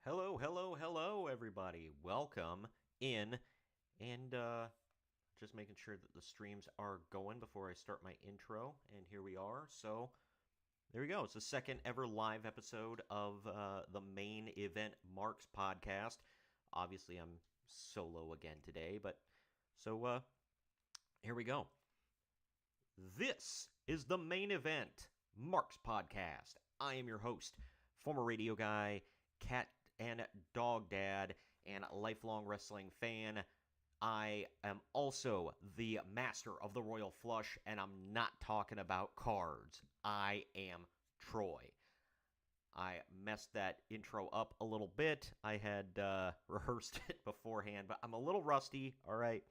Hello, hello, hello, everybody. Welcome in. And just making sure that the streams are going before I start my intro. And here we are. So there we go. It's the second ever live episode of the main event Marks podcast. Obviously, I'm solo again today, but so here we go. This is the main event Marks podcast. I am your host, former radio guy, cat and dog dad, and lifelong wrestling fan. I am also the master of the Royal Flush, and I'm not talking about cards. I am Troy. I messed that intro up a little bit. I had rehearsed it beforehand, but I'm a little rusty. All right.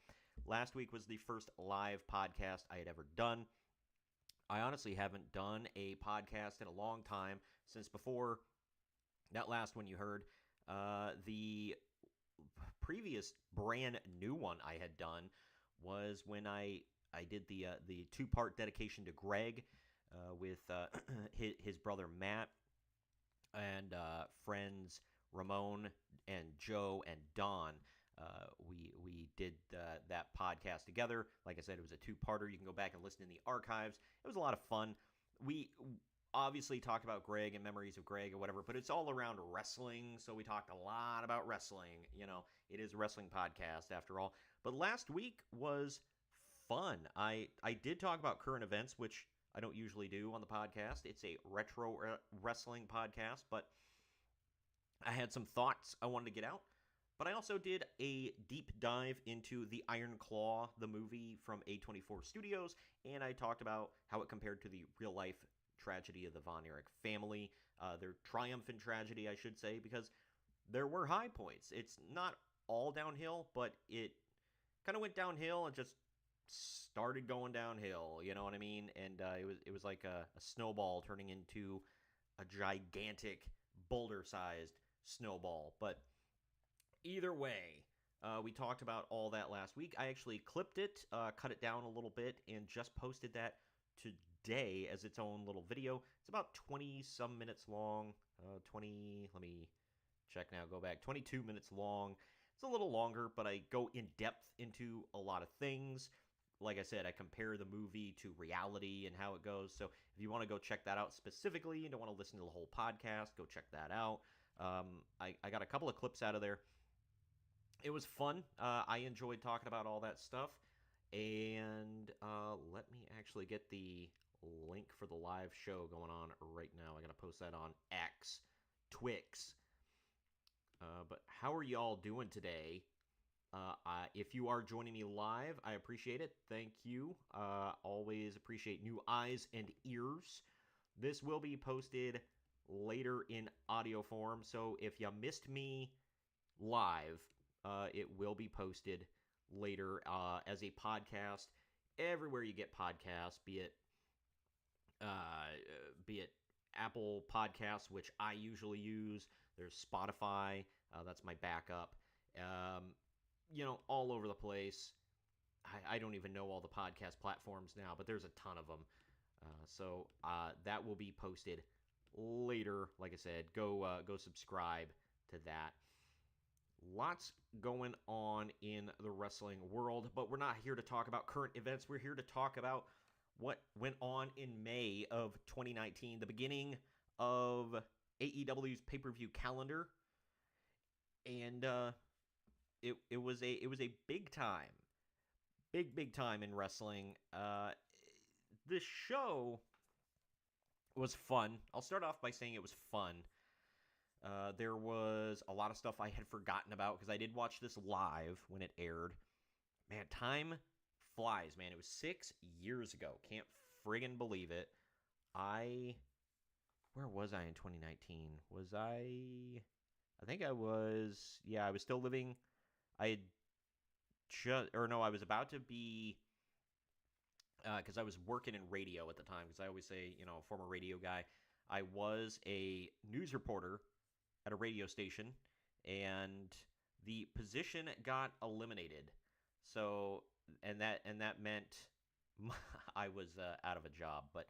Last week was the first live podcast I had ever done. I honestly haven't done a podcast in a long time, since before that last one you heard. The previous brand new one I had done was when I did the two-part dedication to Greg with his brother Matt and friends Ramon and Joe and Don. We did that podcast together. Like I said, it was a two-parter. You can go back and listen in the archives. It was a lot of fun. We obviously talked about Greg and memories of Greg or whatever, but it's all around wrestling, so we talked a lot about wrestling. You know, it is a wrestling podcast after all. But last week was fun. I did talk about current events, which I don't usually do on the podcast. It's a retro wrestling podcast, but I had some thoughts I wanted to get out. But I also did a deep dive into The Iron Claw, the movie from A24 Studios, and I talked about how it compared to the real-life tragedy of the Von Erich family, their triumphant tragedy, I should say, because there were high points. It's not all downhill, but it kind of went downhill and just started going downhill, you know what I mean? And it was like a snowball turning into a gigantic boulder-sized snowball. But either way, we talked about all that last week. I actually clipped it, cut it down a little bit, and just posted that today as its own little video. It's about 20-some minutes long. 20, let me check now, go back. 22 minutes long. It's a little longer, but I go in depth into a lot of things. Like I said, I compare the movie to reality and how it goes. So if you want to go check that out specifically and don't want to listen to the whole podcast, go check that out. I got a couple of clips out of there. It was fun. I enjoyed talking about all that stuff. And let me actually get the link for the live show going on right now. I got to post that on X, Twix. But how are y'all doing today? If you are joining me live, I appreciate it. Thank you. Always appreciate new eyes and ears. This will be posted later in audio form. So if you missed me live, it will be posted later as a podcast everywhere you get podcasts, be it Apple Podcasts, which I usually use. There's Spotify. That's my backup. All over the place. I don't even know all the podcast platforms now, but there's a ton of them. So that will be posted later. Like I said, go subscribe to that. Lots going on in the wrestling world, but we're not here to talk about current events. We're here to talk about what went on in May of 2019, the beginning of AEW's pay-per-view calendar, and it was a big time, big time in wrestling. This show was fun. I'll start off by saying it was fun. There was a lot of stuff I had forgotten about because I did watch this live when it aired. Man, time flies, man. It was 6 years ago. Can't friggin' believe it. Where was I in 2019? I think I was, I was still living, I was about to be, because I was working in radio at the time, because I always say, former radio guy. I was a news reporter at a radio station, and the position got eliminated. So, and that meant I was out of a job. But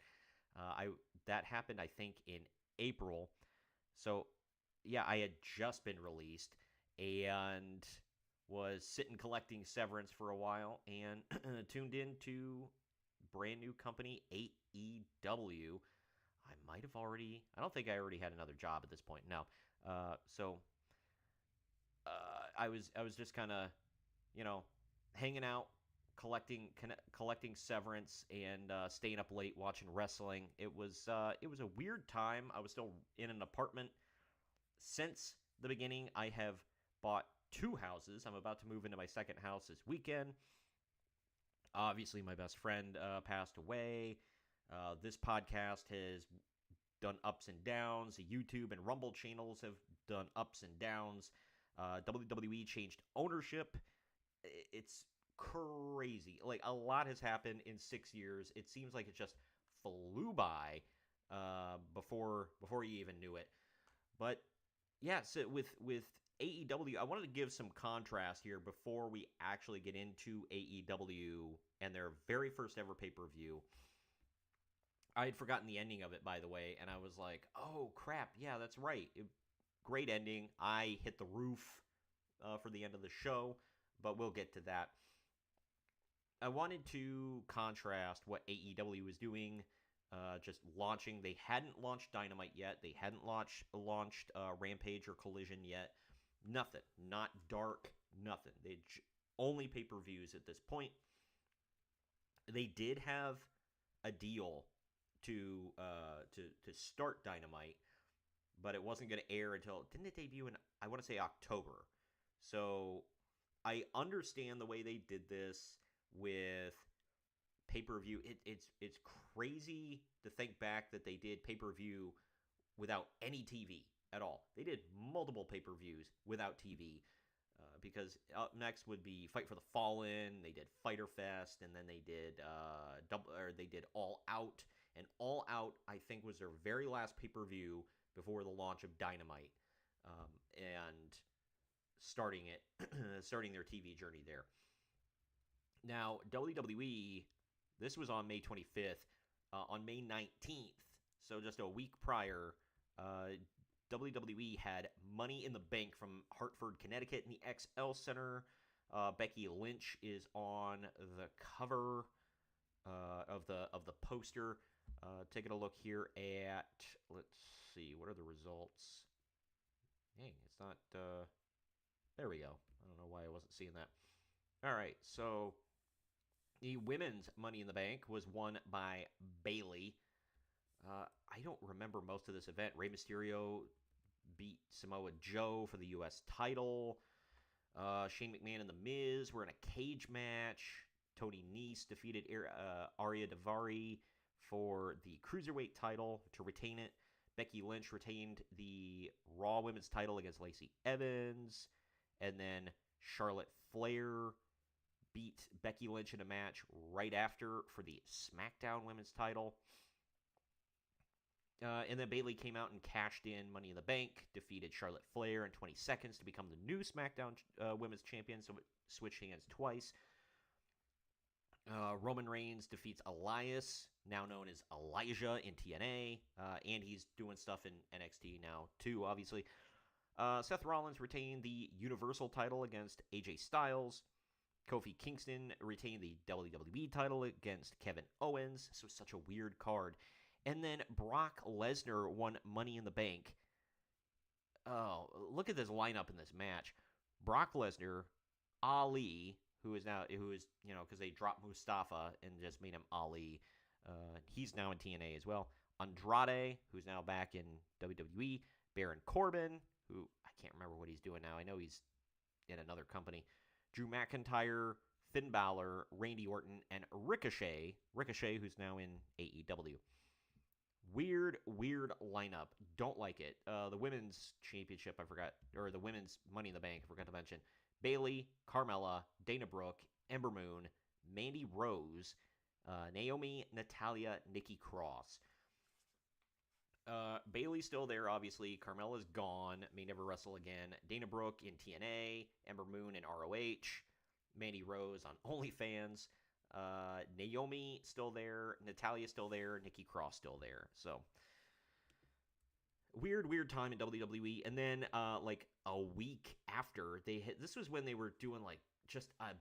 that happened, I think, in April. So yeah, I had just been released and was sitting collecting severance for a while and tuned into brand new company AEW. I might have already. I don't think I already had another job at this point. No. So I was just kind of you know hanging out, collecting severance, and staying up late watching wrestling. It was a weird time. I was still in an apartment. Since the beginning, I have bought two houses. I'm about to move into my second house this weekend. Obviously, my best friend passed away. This podcast has done ups and downs. The YouTube and Rumble channels have done ups and downs. WWE changed ownership. It's crazy. Like, a lot has happened in 6 years. It seems like it just flew by before you even knew it. But yeah, so with AEW, I wanted to give some contrast here before we actually get into AEW and their very first ever pay-per-view. I had forgotten the ending of it, by the way, and I was like, oh, crap, yeah, that's right. Great ending. I hit the roof for the end of the show, but we'll get to that. I wanted to contrast what AEW was doing, just launching. They hadn't launched Dynamite yet. They hadn't launched Rampage or Collision yet. Nothing. Not Dark. Nothing. They only pay-per-views at this point. They did have a deal to start Dynamite, but it wasn't going to air until, didn't it debut in, I want to say, October. So I understand the way they did this with pay-per-view. It's crazy to think back that they did pay-per-view without any TV at all. They did multiple pay-per-views without TV. Because up next would be Fight for the Fallen. They did Fighter Fest, and then they did they did All Out. And All Out, I think, was their very last pay-per-view before the launch of Dynamite, and starting starting their TV journey there. Now, WWE, this was on May 25th. On May 19th, so just a week prior, WWE had Money in the Bank from Hartford, Connecticut in the XL Center. Becky Lynch is on the cover of the poster. Taking a look here at, let's see, what are the results? Dang, it's not, there we go. I don't know why I wasn't seeing that. All right, so the women's Money in the Bank was won by Bayley. I don't remember most of this event. Rey Mysterio beat Samoa Joe for the U.S. title. Shane McMahon and The Miz were in a cage match. Tony Nese defeated Arya Daivari for the Cruiserweight title to retain it. Becky Lynch retained the Raw Women's title against Lacey Evans. And then Charlotte Flair beat Becky Lynch in a match right after for the SmackDown Women's title. And then Bayley came out and cashed in Money in the Bank, defeated Charlotte Flair in 20 seconds to become the new SmackDown Women's Champion, so it switched hands twice. Roman Reigns defeats Elias, now known as Elijah, in TNA, and he's doing stuff in NXT now, too, obviously. Seth Rollins retained the Universal title against AJ Styles. Kofi Kingston retained the WWE title against Kevin Owens, so such a weird card. And then Brock Lesnar won Money in the Bank. Oh, look at this lineup in this match. Brock Lesnar, Ali, who is, because they dropped Mustafa and just made him Ali. He's now in TNA as well. Andrade, who's now back in WWE. Baron Corbin, who I can't remember what he's doing now. I know he's in another company. Drew McIntyre, Finn Balor, Randy Orton, and Ricochet. Ricochet, who's now in AEW. Weird lineup. Don't like it. The women's championship, I forgot, or the women's Money in the Bank, I forgot to mention. Bayley, Carmella, Dana Brooke, Ember Moon, Mandy Rose, Naomi, Natalya, Nikki Cross. Bayley's still there, obviously. Carmella's gone, may never wrestle again. Dana Brooke in TNA, Ember Moon in ROH, Mandy Rose on OnlyFans. Naomi still there, Natalya still there, Nikki Cross still there. So weird time in WWE. And then like a week after this was when they were doing like just a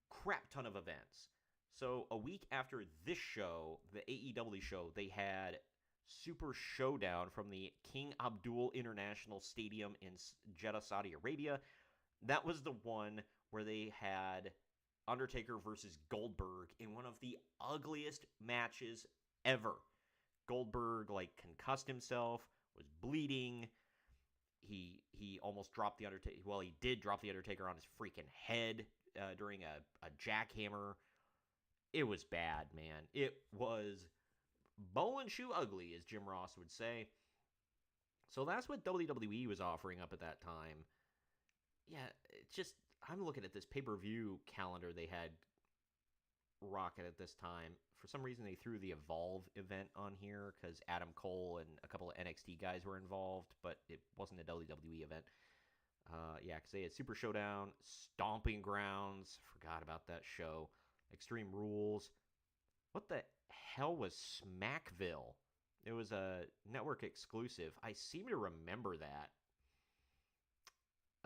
crap ton of events. So a week after this show, the AEW show, they had Super Showdown from the King Abdul International Stadium in Jeddah, Saudi Arabia. That was the one where they had Undertaker versus Goldberg in one of the ugliest matches ever. Goldberg like concussed himself, was bleeding. He almost dropped the Undertaker. Well, he did drop the Undertaker on his freaking head during a jackhammer. It was bad, man. It was bowling shoe ugly, as Jim Ross would say. So that's what WWE was offering up at that time. Yeah, it's just, I'm looking at this pay-per-view calendar they had rocking at this time. For some reason, they threw the Evolve event on here because Adam Cole and a couple of NXT guys were involved, but it wasn't a WWE event. Yeah, because they had Super Showdown, Stomping Grounds, forgot about that show, Extreme Rules. What the hell was Smackville? It was a network exclusive. I seem to remember that.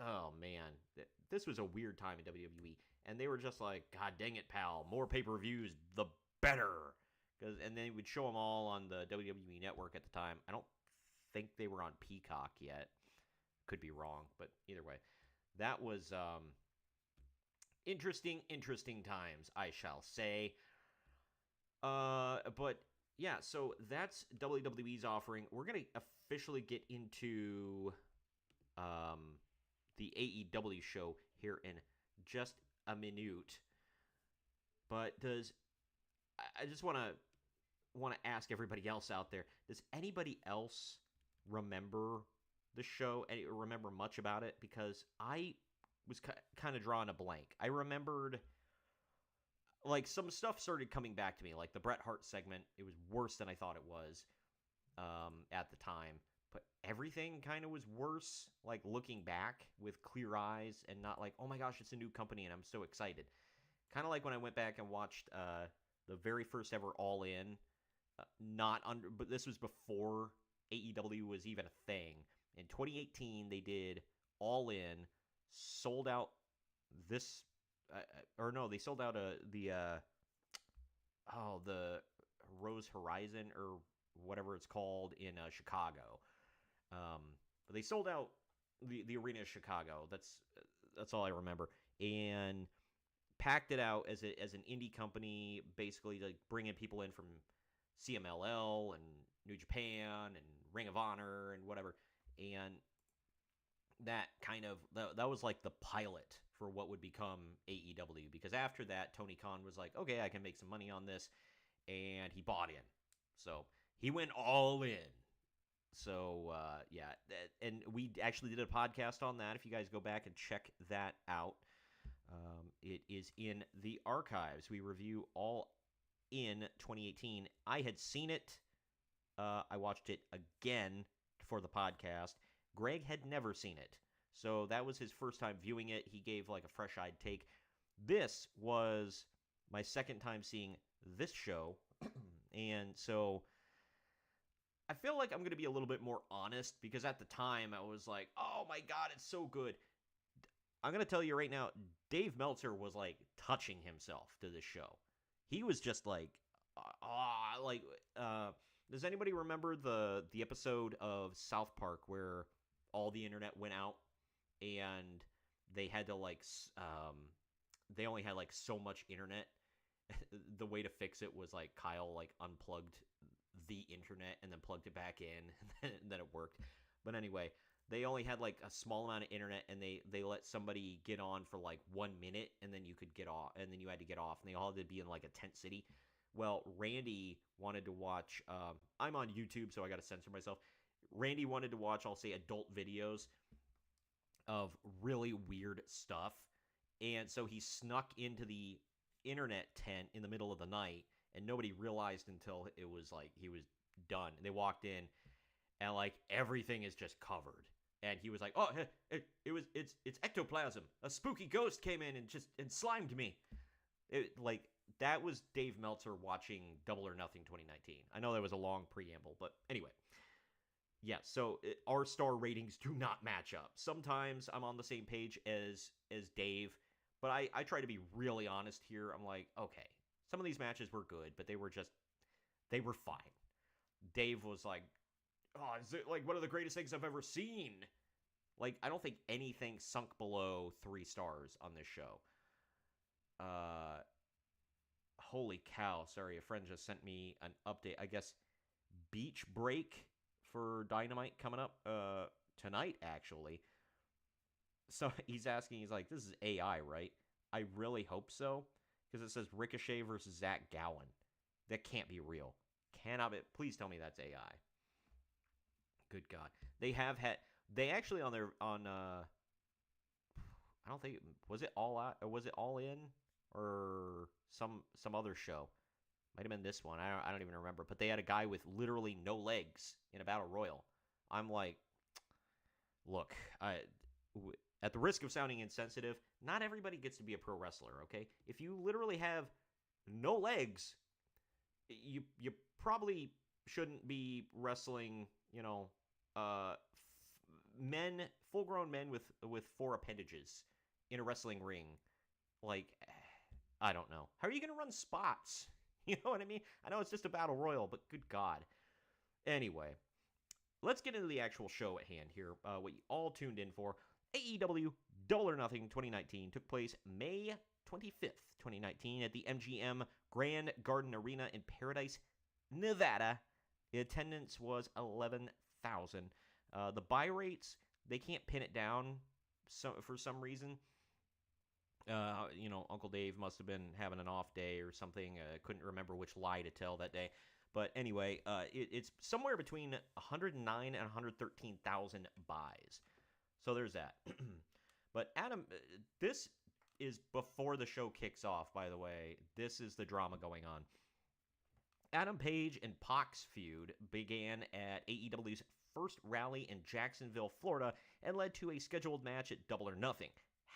Oh, man. This was a weird time in WWE. And they were just like, God dang it, pal. More pay-per-views, the better. And they would show them all on the WWE Network at the time. I don't think they were on Peacock yet. Could be wrong, but either way. That was interesting times, I shall say. But yeah, so that's WWE's offering. We're going to officially get into the AEW show here in just a minute. But I just want to ask everybody else out there, does anybody else remember the show and remember much about it? Because I was kind of drawing a blank. I remembered like some stuff started coming back to me, like the Bret Hart segment. It was worse than I thought it was at the time. But everything kind of was worse, like looking back with clear eyes and not like, oh my gosh, it's a new company and I'm so excited. Kind of like when I went back and watched the very first ever All In, but this was before AEW was even a thing. In 2018, they did All In, sold out this, they sold out the Rose Horizon or whatever it's called in Chicago. But they sold out the arena of Chicago. That's all I remember. And packed it out as an indie company, basically like bringing people in from CMLL and New Japan and Ring of Honor and whatever. And that kind of that was like the pilot for what would become AEW, because after that Tony Khan was like, okay, I can make some money on this, and he bought in. So he went all in. So yeah, and we actually did a podcast on that. If you guys go back and check that out, it is in the archives. We review All In 2018. I had seen it. I watched it again for the podcast. Greg had never seen it, so that was his first time viewing it. He gave like a fresh-eyed take. This was my second time seeing this show, and so I feel like I'm going to be a little bit more honest, because at the time I was like, oh my God, it's so good. I'm going to tell you right now, Dave Meltzer was like touching himself to this show. He was just like, does anybody remember the episode of South Park where all the internet went out and they had to they only had like so much internet? The way to fix it was like Kyle like unplugged the internet and then plugged it back in, and then it worked. But anyway, they only had like a small amount of internet, and they let somebody get on for like 1 minute, and then you could get off, and then you had to get off, and they all had to be in like a tent city. Well, Randy wanted to watch, I'm on YouTube, so I got to censor myself. Randy wanted to watch, I'll say, adult videos of really weird stuff. And so he snuck into the internet tent in the middle of the night, and nobody realized until it was like he was done. And they walked in, and like everything is just covered. And he was like, "Oh, it's ectoplasm. A spooky ghost came in and slimed me." That was Dave Meltzer watching Double or Nothing 2019. I know that was a long preamble, but anyway. Yeah, so our star ratings do not match up. Sometimes I'm on the same page as Dave, but I try to be really honest here. I'm like, okay, some of these matches were good, but they were fine. Dave was like, oh, is it like one of the greatest things I've ever seen? Like, I don't think anything sunk below 3 stars on this show. Holy cow! Sorry, a friend just sent me an update. I guess Beach Break for Dynamite coming up tonight, actually. So he's asking, he's like, this is AI, right? I really hope so, because it says Ricochet versus Zach Gowen. That can't be real. Cannot be. Please tell me that's AI. Good God. They actually I don't think, was it All Out, or was it All In, or some other show? Might have been this one. I don't even remember. But they had a guy with literally no legs in a battle royal. I'm like, look, at the risk of sounding insensitive, not everybody gets to be a pro wrestler. Okay, if you literally have no legs, you probably shouldn't be wrestling. Men, full grown men with 4 appendages in a wrestling ring. Like, I don't know. How are you going to run spots? You know what I mean? I know it's just a battle royal, but good God. Anyway, let's get into the actual show at hand here. What you all tuned in for. AEW Double or Nothing 2019 took place May 25th, 2019 at the MGM Grand Garden Arena in Paradise, Nevada. The attendance was 11,000. The buy rates, they can't pin it down for some reason. Uncle Dave must have been having an off day or something. Couldn't remember which lie to tell that day. But anyway, it's somewhere between 109 and 113,000 buys. So there's that. But Adam, this is before the show kicks off, by the way. This is the drama going on. Adam Page and Pac's feud began at AEW's first rally in Jacksonville, Florida, and led to a scheduled match at Double or Nothing.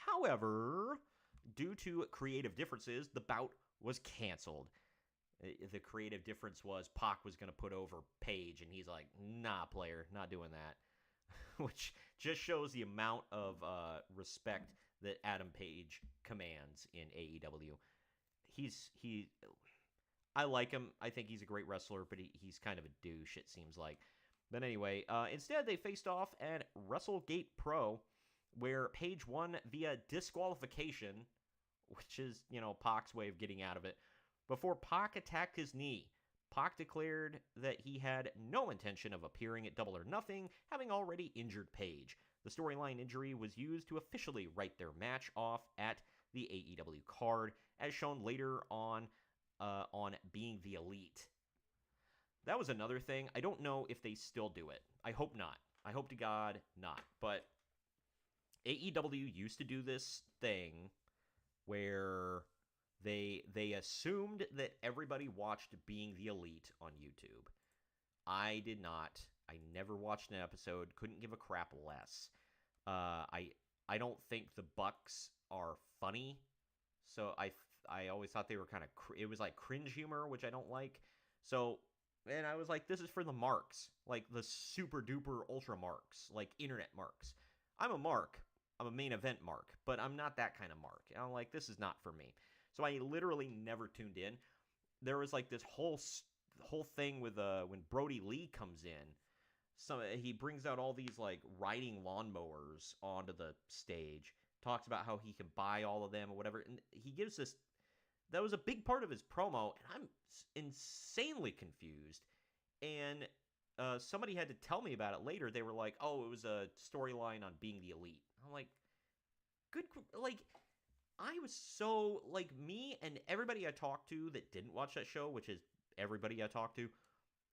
However, due to creative differences, the bout was canceled. The creative difference was Pac was going to put over Page, and he's like, nah, player, not doing that. Which just shows the amount of respect that Adam Page commands in AEW. I like him. I think he's a great wrestler, but he's kind of a douche, it seems like. But anyway, instead they faced off at WrestleGate Pro, where Page won via disqualification, which is, Pac's way of getting out of it, before Pac attacked his knee. Pac declared that he had no intention of appearing at Double or Nothing, having already injured Page. The storyline injury was used to officially write their match off at the AEW card, as shown later on Being the Elite. That was another thing. I don't know if they still do it. I hope not. I hope to God not. But AEW used to do this thing where they assumed that everybody watched Being the Elite on YouTube. I did not. I never watched an episode. Couldn't give a crap less. I don't think the Bucks are funny. So I always thought they were kind of it was like cringe humor, which I don't like. So, and I was like, this is for the marks, like the super duper ultra marks, like internet marks. I'm a mark. I'm a main event mark, but I'm not that kind of mark. And I'm like, this is not for me. So I literally never tuned in. There was like this whole thing with when Brody Lee comes in. So he brings out all these like riding lawnmowers onto the stage. Talks about how he can buy all of them or whatever, and he gives this. That was a big part of his promo, and I'm insanely confused. And somebody had to tell me about it later. They were like, "Oh, it was a storyline on Being the Elite." I'm like, "Good, like." I was so, like, me and everybody I talked to that didn't watch that show, which is everybody I talked to,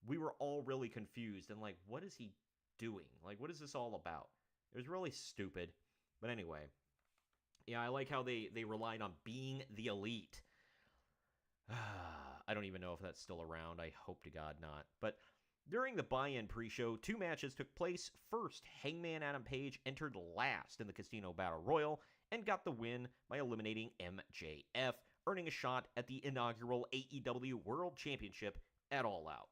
we were all really confused and like, what is he doing? Like, what is this all about? It was really stupid. But anyway, yeah, I like how they relied on Being the Elite. I don't even know if that's still around. I hope to God not. But during the buy-in pre-show, 2 matches took place. First, Hangman Adam Page entered last in the Casino Battle Royal and got the win by eliminating MJF, earning a shot at the inaugural AEW World Championship at All Out.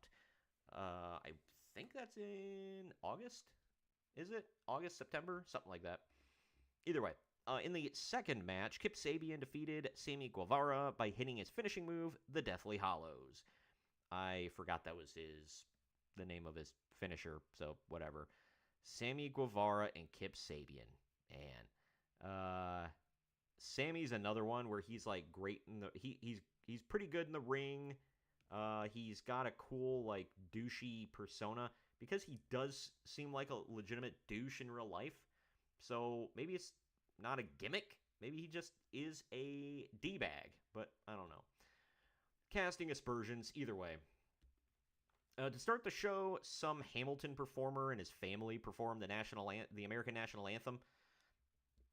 I think that's in August. Is it? August, September? Something like that. Either way. In the second match, Kip Sabian defeated Sammy Guevara by hitting his finishing move, the Deathly Hallows. I forgot that was the name of his finisher, so whatever. Sammy Guevara and Kip Sabian. Man. Sammy's another one where he's like great in the he's pretty good in the ring. He's got a cool like douchey persona because he does seem like a legitimate douche in real life. So maybe it's not a gimmick. Maybe he just is a D-bag, but I don't know. Casting aspersions, either way. To start the show, some Hamilton performer and his family performed the American National Anthem.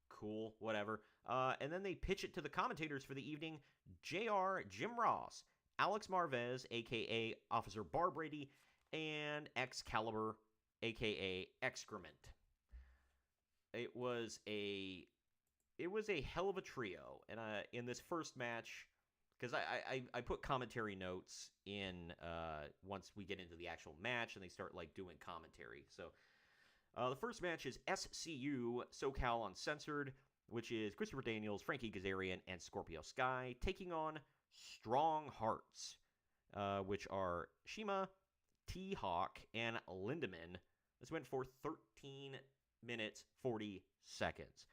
Cool, whatever. And then they pitch it to the commentators for the evening. JR, Jim Ross, Alex Marvez, a.k.a. Officer Bar Brady, and Excalibur, a.k.a. Excrement. It was a hell of a trio. And in this first match, because I put commentary notes in once we get into the actual match and they start like doing commentary. So the first match is SCU SoCal Uncensored, which is Christopher Daniels, Frankie Kazarian, and Scorpio Sky taking on Strong Hearts, which are Shima, T-Hawk, and Lindemann. This went for 13 minutes, 40 seconds.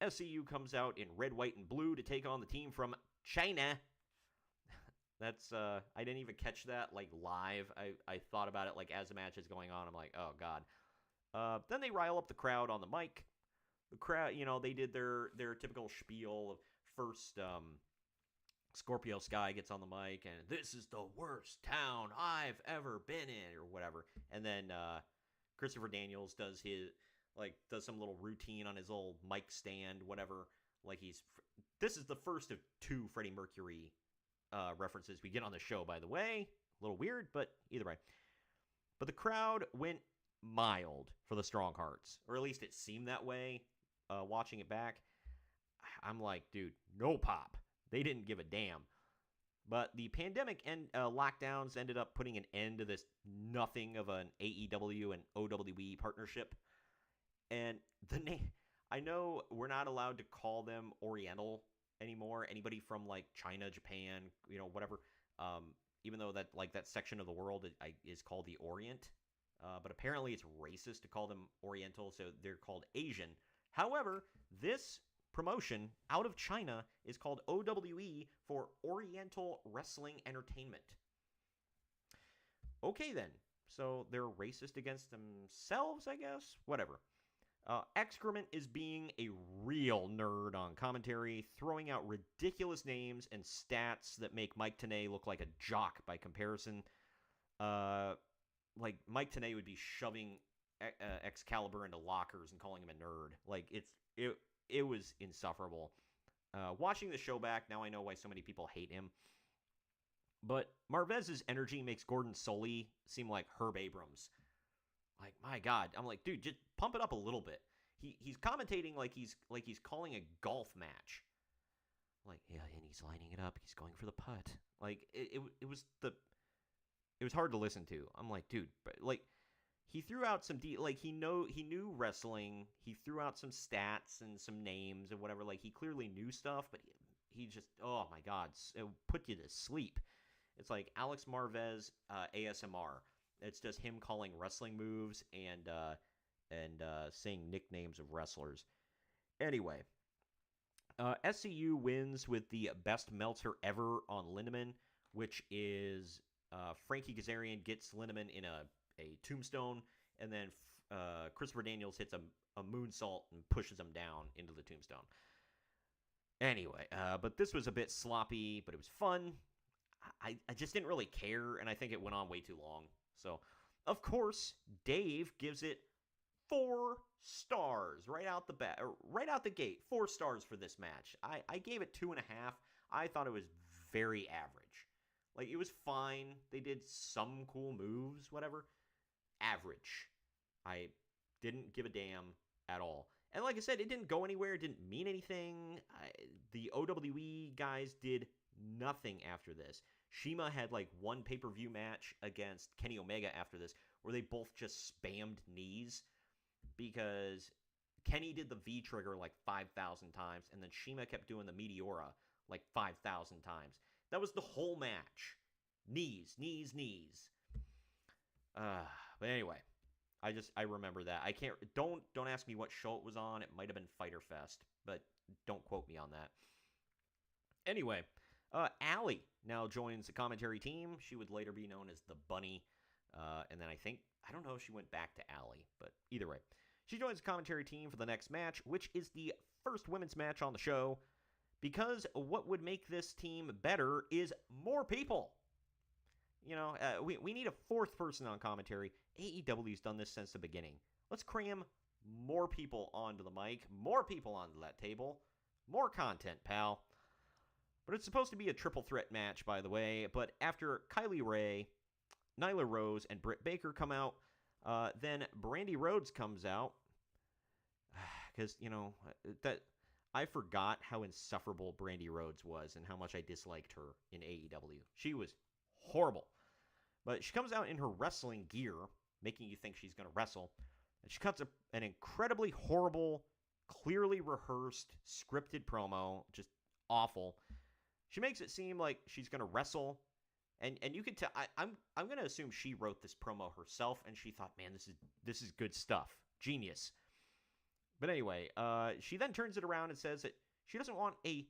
SCU comes out in red, white, and blue to take on the team from China. That's, I didn't even catch that, like, live. I thought about it, like, as the match is going on. I'm like, oh, God. Then they rile up the crowd on the mic. The crowd, they did their typical spiel of first, Scorpio Sky gets on the mic, and this is the worst town I've ever been in, or whatever. And then, Christopher Daniels does some little routine on his little mic stand, whatever. Like this is the first of 2 Freddie Mercury references we get on the show, by the way. A little weird, but either way. But the crowd went mild for the Strong Hearts, or at least it seemed that way. Watching it back, I'm like, dude, no pop. They didn't give a damn. But the pandemic and lockdowns ended up putting an end to this nothing of an AEW and OWE partnership. And the name, I know we're not allowed to call them Oriental anymore. Anybody from like China, Japan, whatever. Even though that section of the world is called the Orient. But apparently it's racist to call them Oriental, so they're called Asian. However, this promotion out of China is called OWE for Oriental Wrestling Entertainment. Okay then, so they're racist against themselves, I guess? Whatever. Excrement is being a real nerd on commentary, throwing out ridiculous names and stats that make Mike Tenay look like a jock by comparison. Like Mike Tenay would be shoving Excalibur into lockers and calling him a nerd. Like it was insufferable. Watching the show back, now I know why so many people hate him. But Marvez's energy makes Gordon Solie seem like Herb Abrams. Like, my God. I'm like, dude, just pump it up a little bit. He's commentating like he's calling a golf match. Like, yeah, and he's lining it up. He's going for the putt. Like, it was hard to listen to. I'm like, dude, but like, he threw out some he knew wrestling. He threw out some stats and some names and whatever. Like, he clearly knew stuff, but he just, oh my God, it put you to sleep. It's like Alex Marvez ASMR. It's just him calling wrestling moves and saying nicknames of wrestlers. Anyway, SCU wins with the best Meltzer ever on Lindemann, which is Frankie Kazarian gets Lindemann in a tombstone, and then Christopher Daniels hits a moonsault and pushes him down into the tombstone. Anyway, but this was a bit sloppy, but it was fun. I just didn't really care, and I think it went on way too long. So, of course, Dave gives it 4 stars right out the gate. 4 stars for this match. I gave it 2.5. I thought it was very average. Like, it was fine. They did some cool moves, whatever. Average. I didn't give a damn at all. And like I said, it didn't go anywhere. It didn't mean anything. The OWE guys did nothing after this. Shima had like one pay-per-view match against Kenny Omega after this, where they both just spammed knees, because Kenny did the V trigger like 5,000 times, and then Shima kept doing the Meteora like 5,000 times. That was the whole match. Knees, knees, knees. But anyway, I remember that. I can't. Don't ask me what show it was on. It might have been Fyter Fest, but don't quote me on that. Anyway, Allie now joins the commentary team. She would later be known as the Bunny, and then I don't know if she went back to Allie, but either way, she joins the commentary team for the next match, which is the first women's match on the show. Because what would make this team better is more people. We need a fourth person on commentary. AEW's done this since the beginning. Let's cram more people onto the mic, more people onto that table, more content, pal. But it's supposed to be a triple threat match, by the way. But after Kylie Rae, Nyla Rose, and Britt Baker come out, then Brandy Rhodes comes out. Because, that I forgot how insufferable Brandy Rhodes was and how much I disliked her in AEW. She was horrible. But she comes out in her wrestling gear, making you think she's going to wrestle. And she cuts an incredibly horrible, clearly rehearsed, scripted promo. Just awful. She makes it seem like she's going to wrestle. And you can tell, I'm going to assume she wrote this promo herself. And she thought, man, this is good stuff. Genius. But anyway, she then turns it around and says that she doesn't want a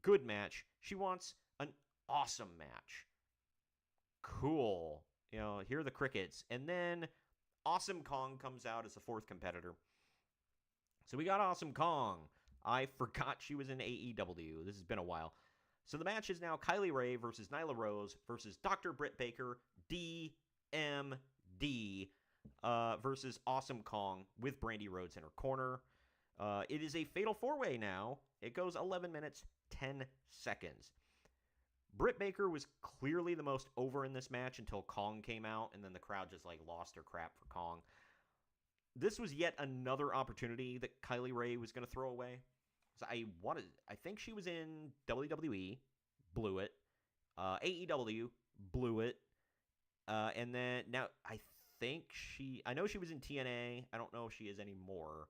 good match. She wants an awesome match. Cool. Hear the crickets. And then Awesome Kong comes out as the fourth competitor. So we got Awesome Kong. I forgot she was in AEW. This has been a while. So the match is now Kylie Rae versus Nyla Rose versus Dr. Britt Baker, DMD, versus Awesome Kong with Brandy Rhodes in her corner. It is a fatal four-way now. It goes 11 minutes, 10 seconds. Britt Baker was clearly the most over in this match until Kong came out, and then the crowd just lost their crap for Kong. This was yet another opportunity that Kylie Rae was going to throw away. So I think she was in WWE, blew it. AEW, blew it. And then now I know she was in TNA. I don't know if she is anymore.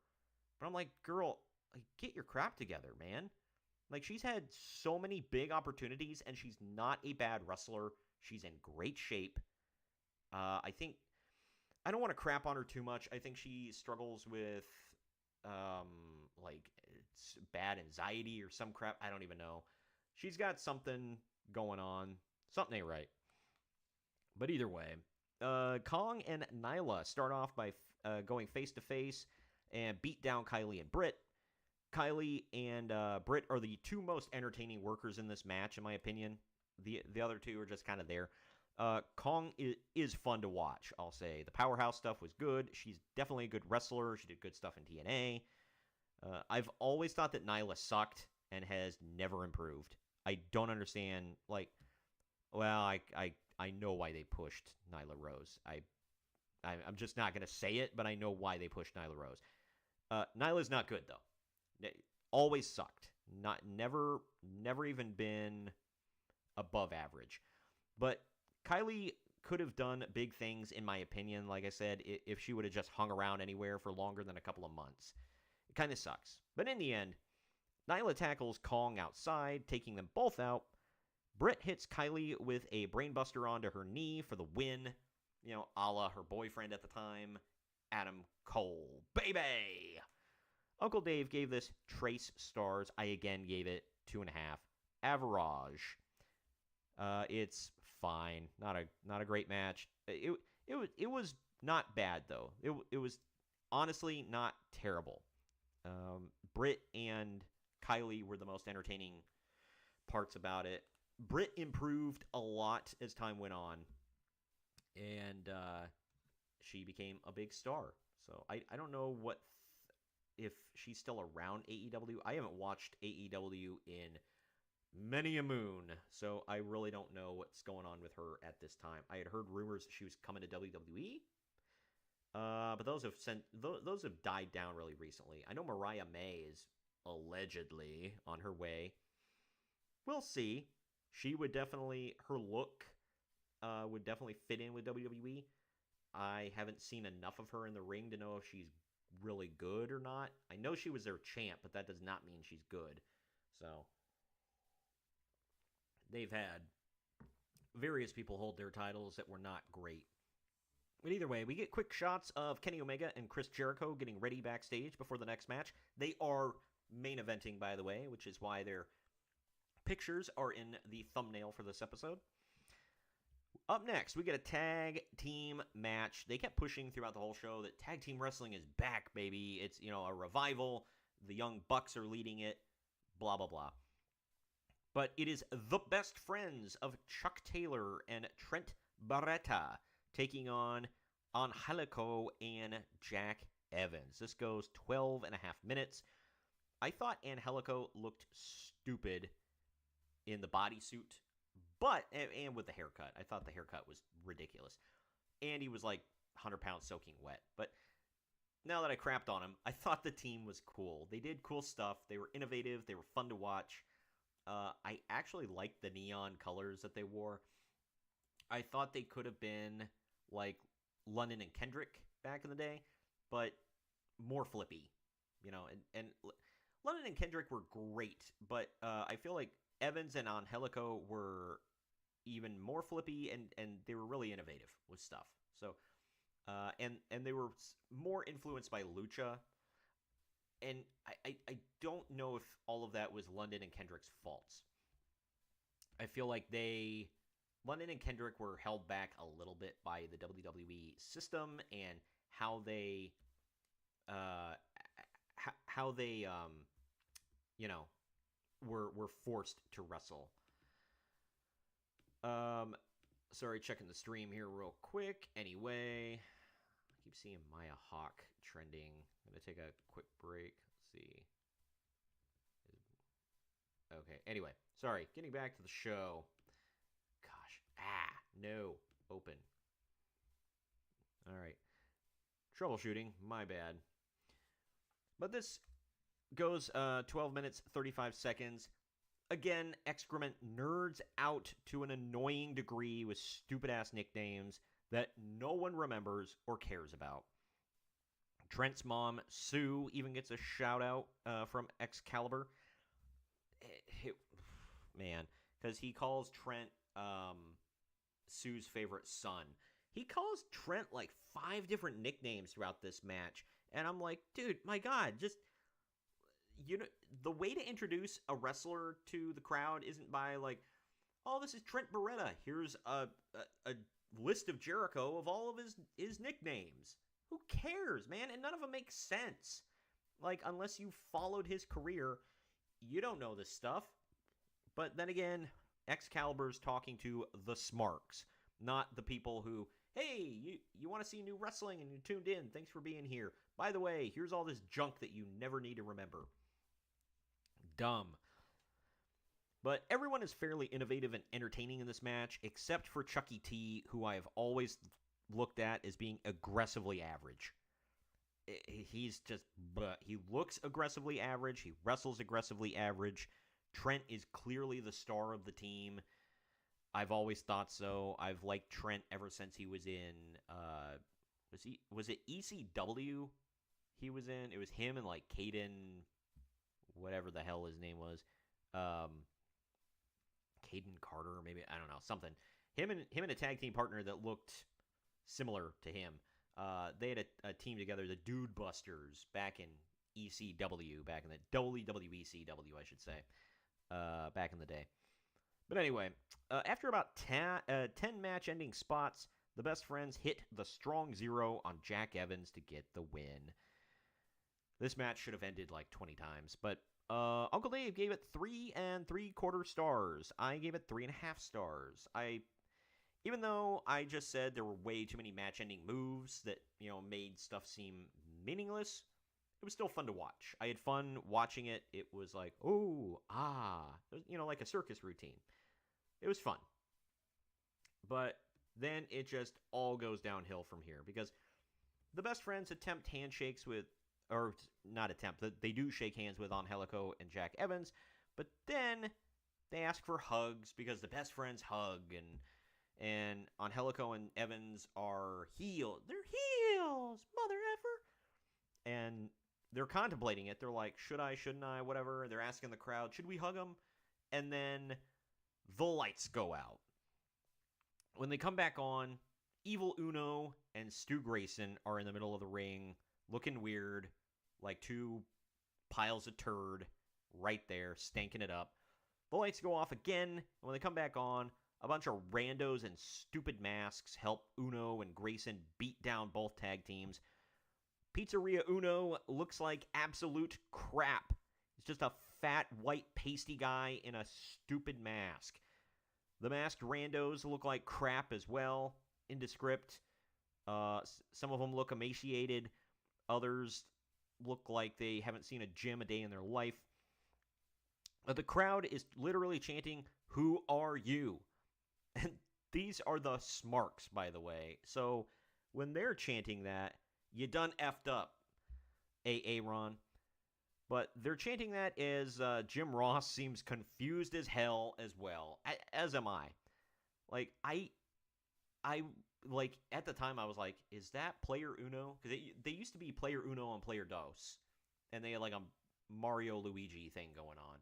But I'm like, girl, get your crap together, man. She's had so many big opportunities, and she's not a bad wrestler. She's in great shape. I don't want to crap on her too much. I think she struggles with, it's bad anxiety or some crap. I don't even know. She's got something going on. Something ain't right. But either way, Kong and Nyla start off by going face-to-face and beat down Kylie and Britt. Kylie and Britt are the two most entertaining workers in this match, in my opinion. The other two are just kind of there. Kong is fun to watch, I'll say. The powerhouse stuff was good. She's definitely a good wrestler. She did good stuff in TNA. I've always thought that Nyla sucked and has never improved. I don't understand, I know why they pushed Nyla Rose. I'm just not going to say it, but I know why they pushed Nyla Rose. Nyla's not good, though. Always sucked. Never even been above average. But Kylie could have done big things, in my opinion, like I said, if she would have just hung around anywhere for longer than a couple of months. It kind of sucks. But in the end, Nyla tackles Kong outside, taking them both out. Britt hits Kylie with a brainbuster onto her knee for the win, a la her boyfriend at the time, Adam Cole. Baby! Uncle Dave gave this trace stars. I again gave it 2.5. Average. It's fine. Not a great match. It was not bad though. It was honestly not terrible. Britt and Kylie were the most entertaining parts about it. Britt improved a lot as time went on, and she became a big star. So I don't know if she's still around AEW. I haven't watched AEW in many a moon, so I really don't know what's going on with her at this time. I had heard rumors that she was coming to WWE, but those have died down really recently. I know Mariah May is allegedly on her way. We'll see. She would definitely, her look would definitely fit in with WWE. I haven't seen enough of her in the ring to know if she's really good or not. I know she was their champ, but that does not mean she's good. So they've had various people hold their titles that were not great. But either way, we get quick shots of Kenny Omega and Chris Jericho getting ready backstage before the next match. They are main eventing, by the way, which is why their pictures are in the thumbnail for this episode. Up next, we get a tag team match. They kept pushing throughout the whole show that tag team wrestling is back, baby. It's, a revival. The Young Bucks are leading it. Blah, blah, blah. But it is the best friends of Chuck Taylor and Trent Barretta taking on Angelico and Jack Evans. This goes 12 and a half minutes. I thought Angelico looked stupid in the bodysuit, and with the haircut. I thought the haircut was ridiculous. And he was like 100 pounds soaking wet. But now that I crapped on him, I thought the team was cool. They did cool stuff. They were innovative. They were fun to watch. I actually liked the neon colors that they wore. I thought they could have been like London and Kendrick back in the day, but more flippy, and London and Kendrick were great, but I feel like Evans and Angelico were even more flippy, and they were really innovative with stuff. So, and they were more influenced by Lucha, and I don't know if all of that was London and Kendrick's faults. I feel like London and Kendrick were held back a little bit by the WWE system and how they were forced to wrestle. Sorry, checking the stream here real quick. Anyway, I keep seeing Maya Hawk trending. I'm gonna take a quick break. Let's see. Okay. Anyway, sorry. Getting back to the show. No. Open. All right. Troubleshooting. My bad. But this goes 12 minutes, 35 seconds. Again, excrement nerds out to an annoying degree with stupid-ass nicknames that no one remembers or cares about. Trent's mom, Sue, even gets a shout-out from Excalibur. Man, because he calls Trent Sue's favorite son. He calls Trent like 5 different nicknames throughout this match. And I'm like, dude, my God, just, the way to introduce a wrestler to the crowd isn't by like, oh, this is Trent Barretta. Here's a list of Jericho of all of his nicknames. Who cares, man? And none of them make sense. Like, unless you followed his career, you don't know this stuff. But then again, Excalibur's talking to the smarks, not the people who, hey, you want to see new wrestling and you tuned in. Thanks for being here. By the way, here's all this junk that you never need to remember. Dumb. But everyone is fairly innovative and entertaining in this match, except for Chucky T, who I have always looked at as being aggressively average. He's just, he looks aggressively average. He wrestles aggressively average. Trent is clearly the star of the team. I've always thought so. I've liked Trent ever since he was in, was it ECW he was in? It was him and like Caden, whatever the hell his name was. Caden Carter, maybe, I don't know, something. Him and a tag team partner that looked similar to him. They had a team together, the Dude Busters, back in ECW, back in the WWECW, I should say, back in the day. But anyway, after about 10 match-ending spots, the best friends hit the strong zero on Jack Evans to get the win. This match should have ended like 20 times, but Uncle Dave gave it 3 3/4 stars. I gave it 3.5 stars. Even though I just said there were way too many match-ending moves that, made stuff seem meaningless, it was still fun to watch. I had fun watching it. It was like, it was, like a circus routine. It was fun. But then it just all goes downhill from here because the best friends attempt handshakes with, or not attempt, they do shake hands with Angelico and Jack Evans, but then they ask for hugs because the best friends hug, and Angelico and Evans are heel. They're and they're contemplating it. They're like, should I, shouldn't I, whatever. They're asking the crowd, should we hug him? And then the lights go out. When they come back on, Evil Uno and Stu Grayson are in the middle of the ring, looking weird, like two piles of turd right there, stanking it up. The lights go off again, and when they come back on, a bunch of randos in stupid masks help Uno and Grayson beat down both tag teams. Pizzeria Uno looks like absolute crap. He's just a fat, white, pasty guy in a stupid mask. The masked randos look like crap as well, indescript. Some of them look emaciated. Others look like they haven't seen a gym a day in their life. The crowd is literally chanting, "Who are you?" And these are the Smarks, by the way. So when they're chanting that, you done effed up, Aaron. But they're chanting that as Jim Ross seems confused as hell as well, as am I. Like, I like, at the time I was like, is that Player Uno? Because they used to be Player Uno and Player Dos. And they had like a Mario Luigi thing going on.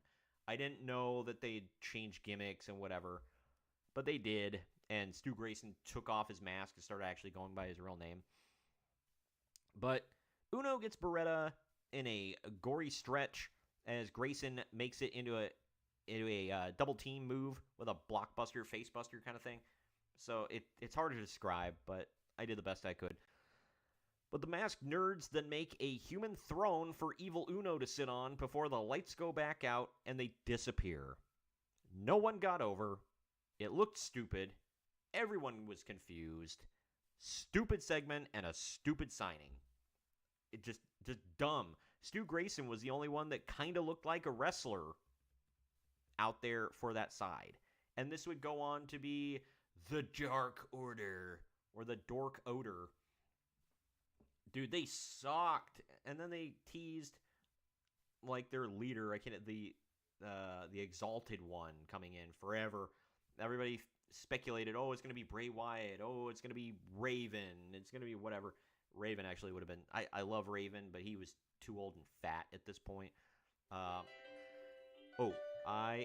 I didn't know that they'd changed gimmicks and whatever. But they did. And Stu Grayson took off his mask and started actually going by his real name. But Uno gets Beretta in a gory stretch as Grayson makes it into a double team move with a blockbuster, facebuster kind of thing. So it's hard to describe, but I did the best I could. But the masked nerds then make a human throne for Evil Uno to sit on before the lights go back out and they disappear. No one got over. It looked stupid. Everyone was confused. Stupid segment and a stupid signing. It just dumb. Stu Grayson was the only one that kind of looked like a wrestler out there for that side. And this would go on to be the Dark Order or the Dork Odor. Dude, they sucked. And then they teased like their leader, the Exalted One coming in forever. Everybody speculated, oh, it's going to be Bray Wyatt. Oh, it's going to be Raven. It's going to be whatever. Raven actually would have been... I love Raven, but he was too old and fat at this point. I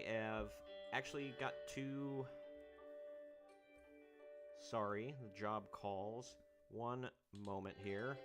have actually got two... Sorry, the job calls. One moment here.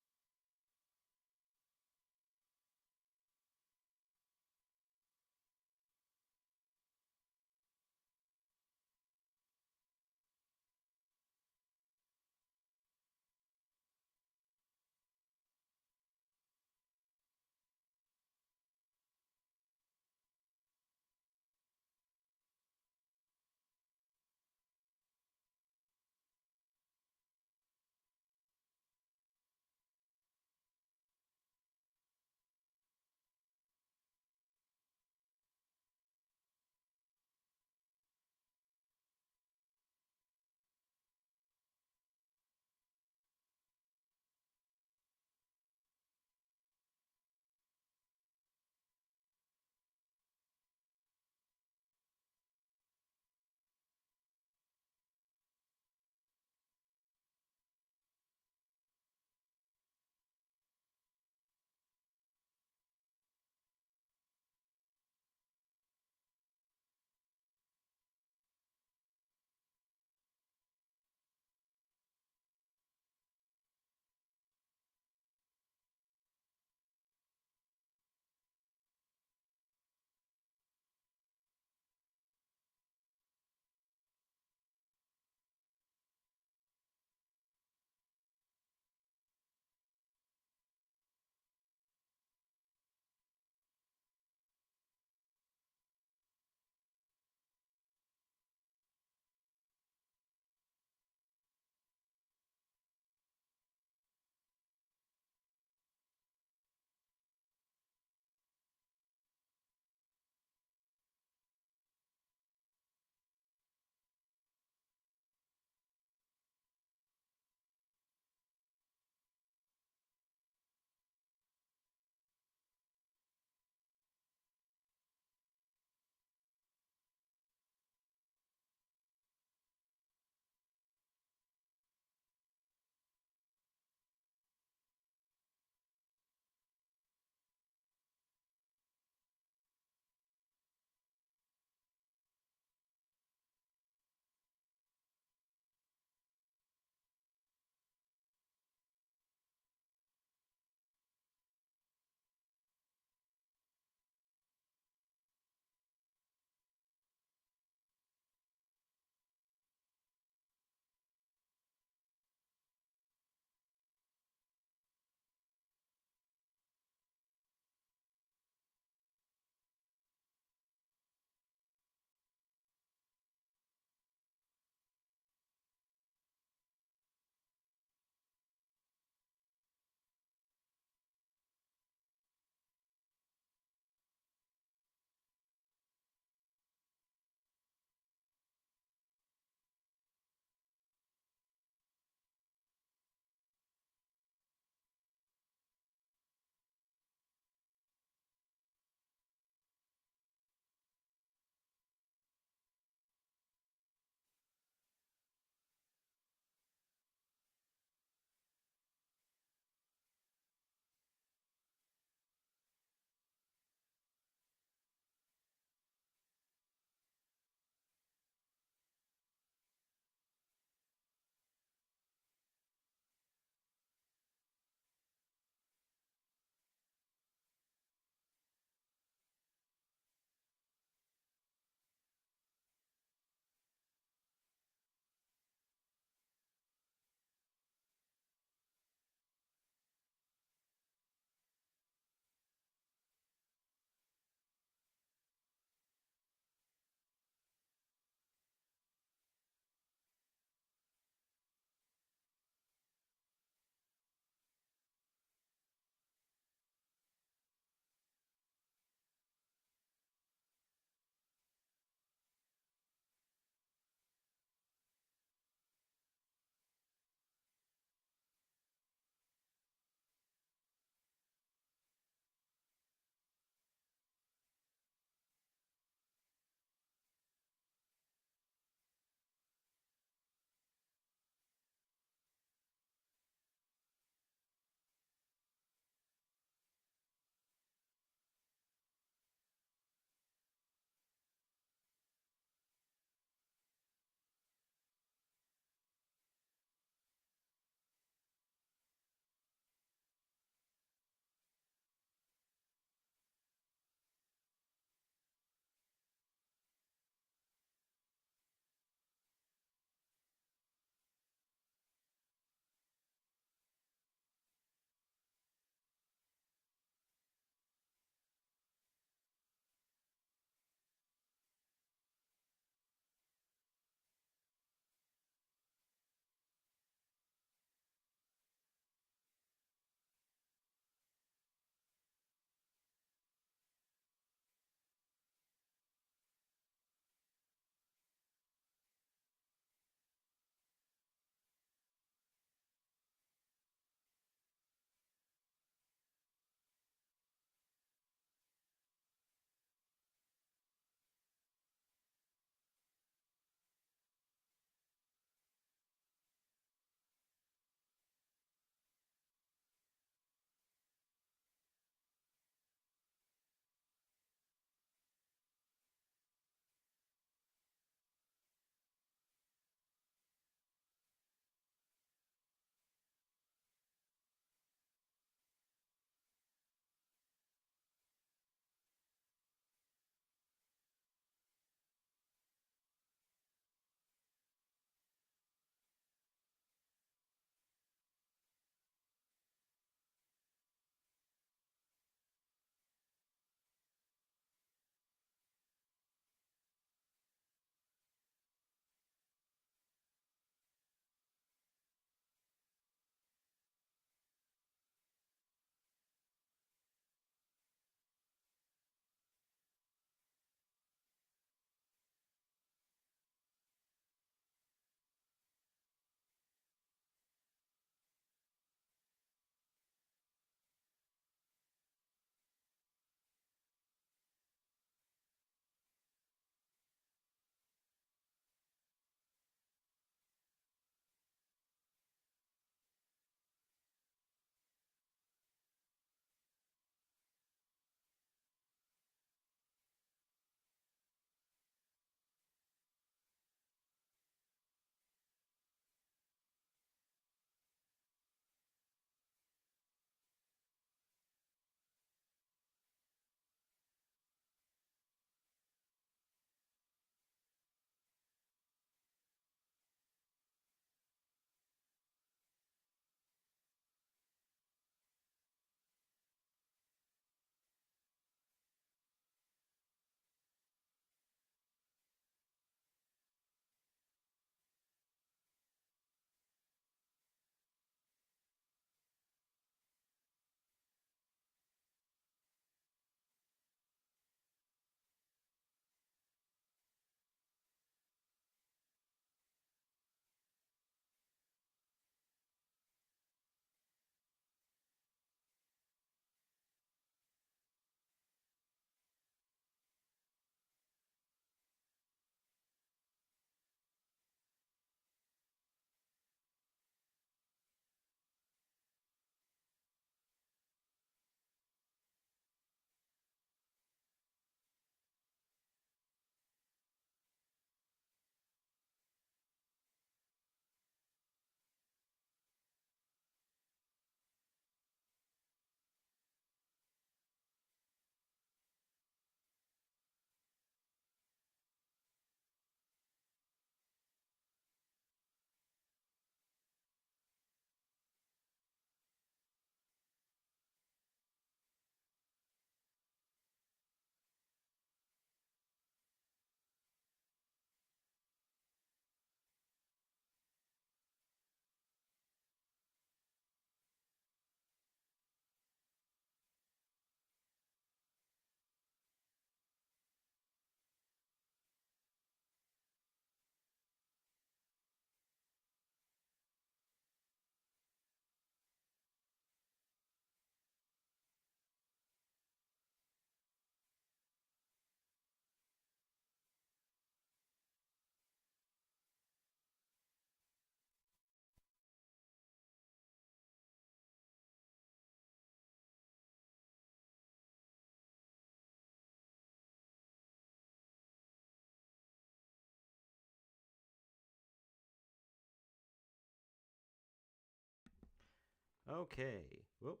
Okay. Whoop.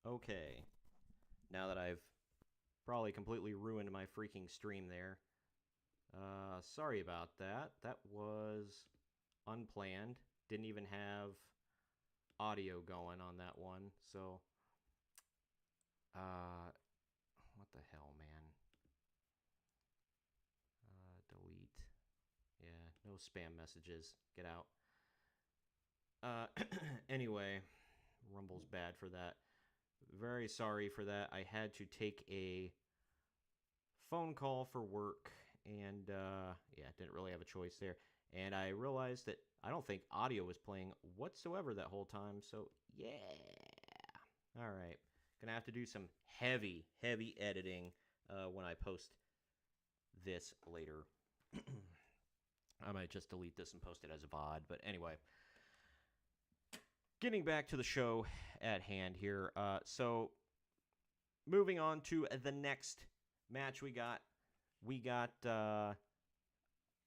Okay. Now that I've probably completely ruined my freaking stream there. Sorry about that. That was unplanned. Didn't even have audio going on that one. So, what the hell, man? Delete. Yeah, no spam messages. Get out. Anyway, Rumble's bad for that. Very sorry for that. I had to take a phone call for work, and yeah, didn't really have a choice there. And I realized that I don't think audio was playing whatsoever that whole time. So yeah, all right, gonna have to do some heavy, heavy editing when I post this later. I might just delete this and post it as a VOD. But anyway, getting back to the show at hand here. So moving on to the next match we got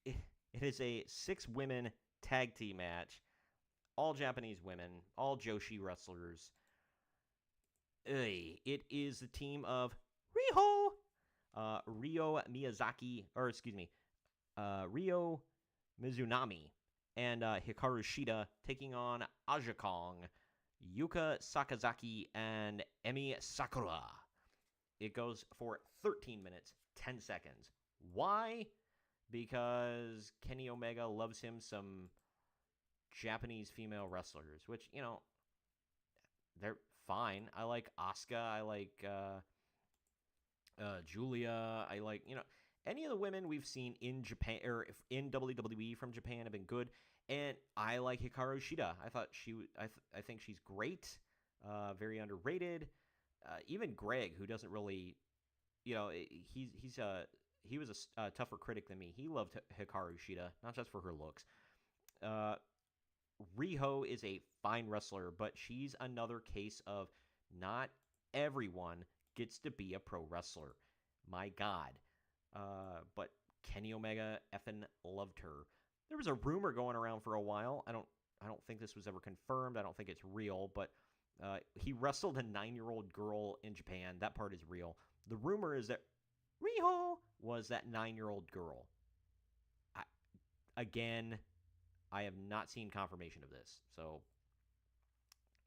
it is a 6-women tag team match, all Japanese women, all Joshi wrestlers. It is the team of Ryo Miyazaki, or excuse me, Ryo Mizunami and Hikaru Shida taking on Aja Kong, Yuka Sakazaki, and Emi Sakura. It goes for 13 minutes, 10 seconds. Why? Because Kenny Omega loves him some Japanese female wrestlers, which, they're fine. I like Asuka. I like Julia. I like, any of the women we've seen in Japan or in WWE from Japan have been good. And I like Hikaru Shida. I think she's great. Very underrated. Even Greg, who doesn't really, he was a tougher critic than me. He loved Hikaru Shida, not just for her looks. Riho is a fine wrestler, but she's another case of not everyone gets to be a pro wrestler. My God. But Kenny Omega effing loved her. There was a rumor going around for a while. I don't think this was ever confirmed. I don't think it's real, but he wrestled a 9-year-old girl in Japan. That part is real. The rumor is that Riho was that 9-year-old girl. Again, I have not seen confirmation of this. So,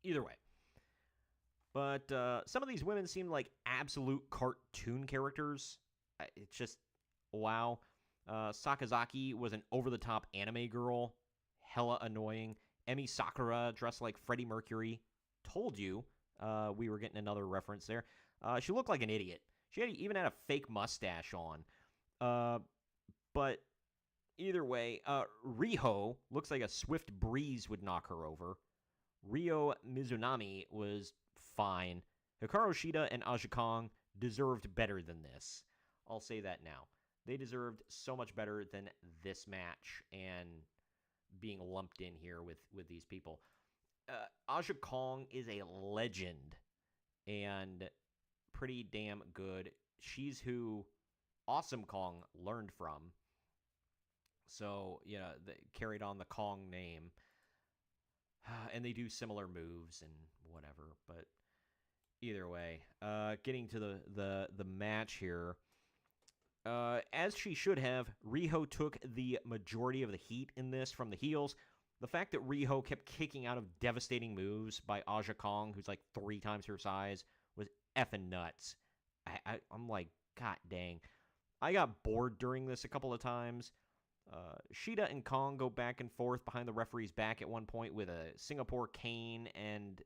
either way. But some of these women seem like absolute cartoon characters. It's just, wow. Sakazaki was an over-the-top anime girl. Hella annoying. Emi Sakura dressed like Freddie Mercury. Told you we were getting another reference there. She looked like an idiot. She even had a fake mustache on. But either way, Riho looks like a swift breeze would knock her over. Ryo Mizunami was fine. Hikaru Shida and Aja Kong deserved better than this. I'll say that now. They deserved so much better than this match and being lumped in here with these people. Aja Kong is a legend and pretty damn good. She's who Awesome Kong learned from. So, they carried on the Kong name. And they do similar moves and whatever. But either way, getting to the match here. As she should have, Riho took the majority of the heat in this from the heels. The fact that Riho kept kicking out of devastating moves by Aja Kong, who's like 3 times her size, was effing nuts. I'm like, God dang. I got bored during this a couple of times. Shida and Kong go back and forth behind the referee's back at one point with a Singapore cane, and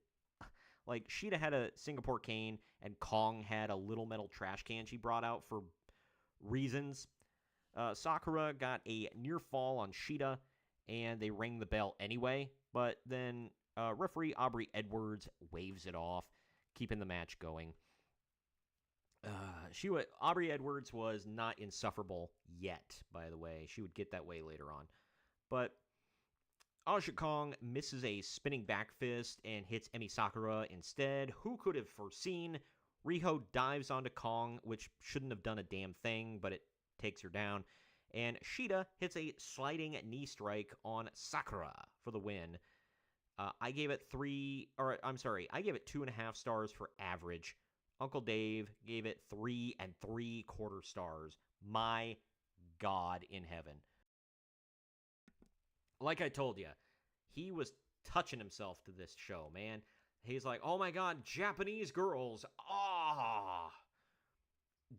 like Shida had a Singapore cane and Kong had a little metal trash can she brought out for reasons. Sakura got a near fall on Shida, and they rang the bell anyway, but then referee Aubrey Edwards waves it off, keeping the match going. Aubrey Edwards was not insufferable yet, by the way. She would get that way later on. But Aja Kong misses a spinning back fist and hits Emi Sakura instead. Who could have foreseen? Riho dives onto Kong, which shouldn't have done a damn thing, but it takes her down. And Shida hits a sliding knee strike on Sakura for the win. I gave it I gave it 2.5 stars for average. Uncle Dave gave it 3.75 stars. My God in heaven. Like I told you, he was touching himself to this show, man. He's like, oh my God, Japanese girls. Ah,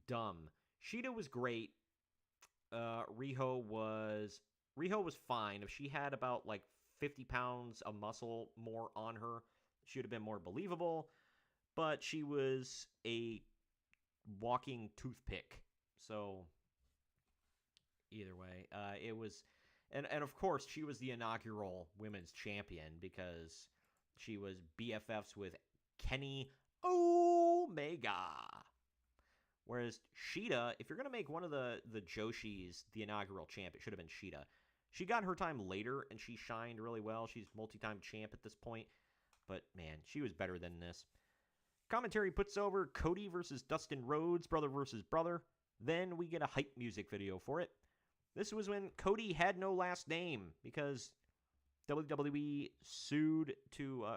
dumb. Shida was great. Riho was fine. If she had about like 50 pounds of muscle more on her, she would have been more believable. But she was a walking toothpick. So either way, it was, and of course she was the inaugural women's champion because she was BFFs with Kenny Omega. Whereas Shida, if you're going to make one of the Joshis the inaugural champ, it should have been Shida. She got her time later, and she shined really well. She's multi-time champ at this point. But, man, she was better than this. Commentary puts over Cody versus Dustin Rhodes, brother versus brother. Then we get a hype music video for it. This was when Cody had no last name because WWE sued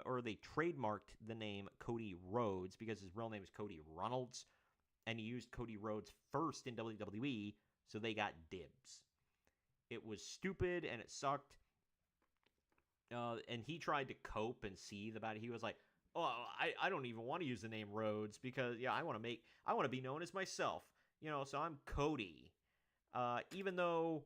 or they trademarked the name Cody Rhodes because his real name is Cody Runnels. And he used Cody Rhodes first in WWE, so they got dibs. It was stupid, and it sucked. And he tried to cope and seethe about it. He was like, oh, I don't even want to use the name Rhodes because, yeah, I want to be known as myself. So I'm Cody. Even though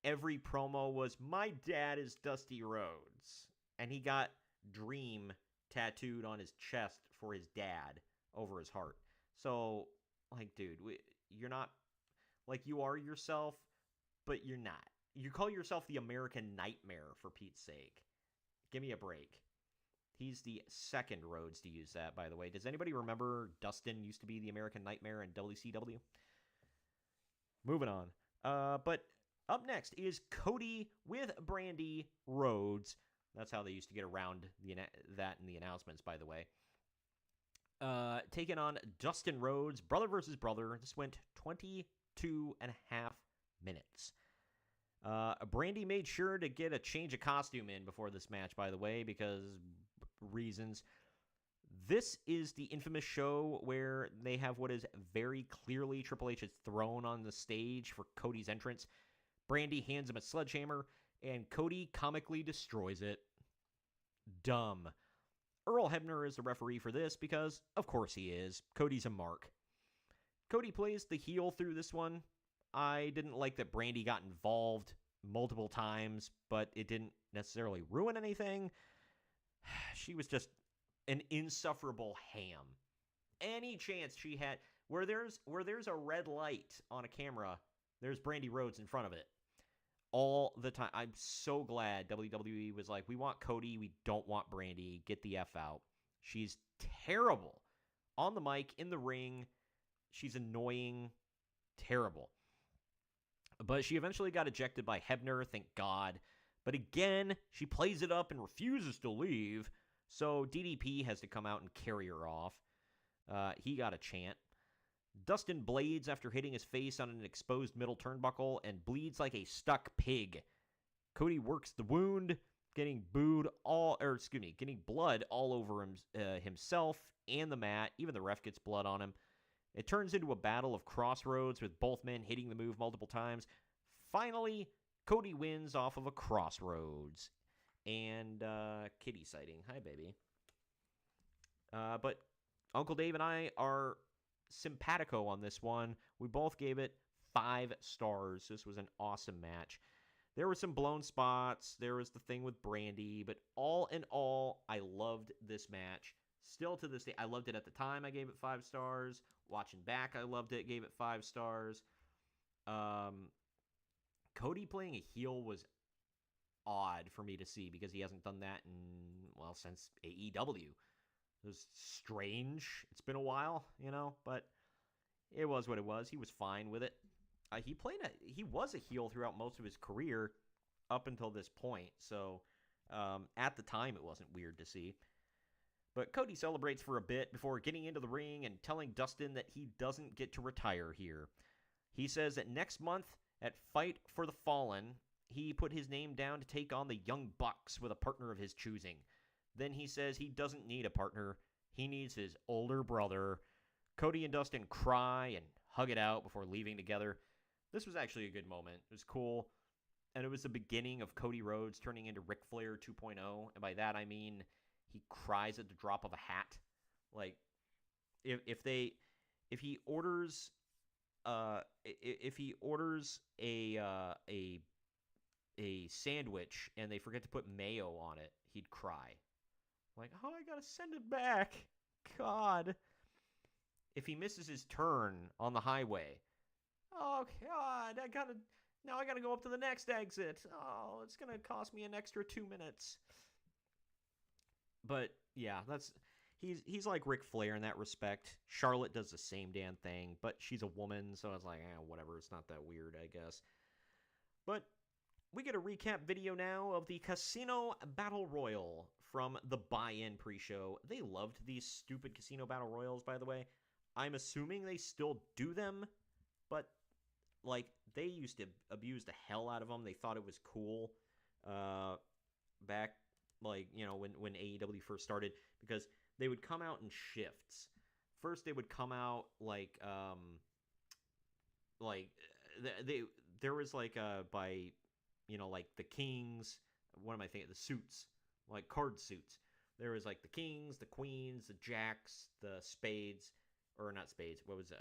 every promo was, my dad is Dusty Rhodes. And he got Dream tattooed on his chest for his dad over his heart. So, like, dude, you're not, like, you are yourself, but you're not. You call yourself the American Nightmare, for Pete's sake. Give me a break. He's the second Rhodes to use that, by the way. Does anybody remember Dustin used to be the American Nightmare in WCW? Moving on. But up next is Cody with Brandy Rhodes. That's how they used to get around that in the announcements, by the way. Taking on Dustin Rhodes, brother versus brother. This went 22.5 minutes. Brandy made sure to get a change of costume in before this match, by the way, because reasons. This is the infamous show where they have what is very clearly Triple H's throne on the stage for Cody's entrance. Brandy hands him a sledgehammer, and Cody comically destroys it. Dumb. Earl Hebner is the referee for this because, of course he is. Cody's a mark. Cody plays the heel through this one. I didn't like that Brandy got involved multiple times, but it didn't necessarily ruin anything. She was just an insufferable ham. Any chance she had, where there's a red light on a camera, there's Brandy Rhodes in front of it. All the time. I'm so glad WWE was like, we want Cody, we don't want Brandy. Get the F out. She's terrible. On the mic, in the ring, she's annoying. Terrible. But she eventually got ejected by Hebner, thank God. But again, she plays it up and refuses to leave. So DDP has to come out and carry her off. He got a chant. Dustin blades after hitting his face on an exposed middle turnbuckle and bleeds like a stuck pig. Cody works the wound, getting blood all over himself and the mat. Even the ref gets blood on him. It turns into a battle of crossroads with both men hitting the move multiple times. Finally, Cody wins off of a crossroads. And kitty sighting. Hi, baby. But Uncle Dave and I are simpatico on this one. We both gave it 5 stars. This was an awesome match. There were some blown spots. There was the thing with Brandy. But all in all, I loved this match. Still to this day, I loved it at the time. I gave it 5 stars. Watching back, I loved it. Gave it 5 stars. Cody playing a heel was odd for me to see because he hasn't done that since AEW. It was strange. It's been a while, but it was what it was. He was fine with it. He was a heel throughout most of his career up until this point. So at the time, it wasn't weird to see. But Cody celebrates for a bit before getting into the ring and telling Dustin that he doesn't get to retire here. He says that next month at Fight for the Fallen, he put his name down to take on the Young Bucks with a partner of his choosing. Then he says he doesn't need a partner. He needs his older brother. Cody and Dustin cry and hug it out before leaving together. This was actually a good moment. It was cool. And it was the beginning of Cody Rhodes turning into Ric Flair 2.0. And by that, I mean he cries at the drop of a hat. Like, if he orders a sandwich and they forget to put mayo on it, he'd cry. Like, oh, I gotta send it back. God. If he misses his turn on the highway, oh God, I gotta go up to the next exit. Oh, it's gonna cost me an extra 2 minutes. But yeah, he's like Ric Flair in that respect. Charlotte does the same damn thing, but she's a woman, so I was like, whatever. It's not that weird, I guess. But we get a recap video now of the Casino Battle Royal from the buy-in pre-show. They loved these stupid Casino Battle Royals, by the way. I'm assuming they still do them, but like they used to abuse the hell out of them. They thought it was cool back, like, you know, when AEW first started, because they would come out in shifts. First, they would come out there was like by, you know, like the Kings. What am I thinking? The suits, like card suits. There was like the Kings, the Queens, the Jacks, the Spades, or not Spades. What was it?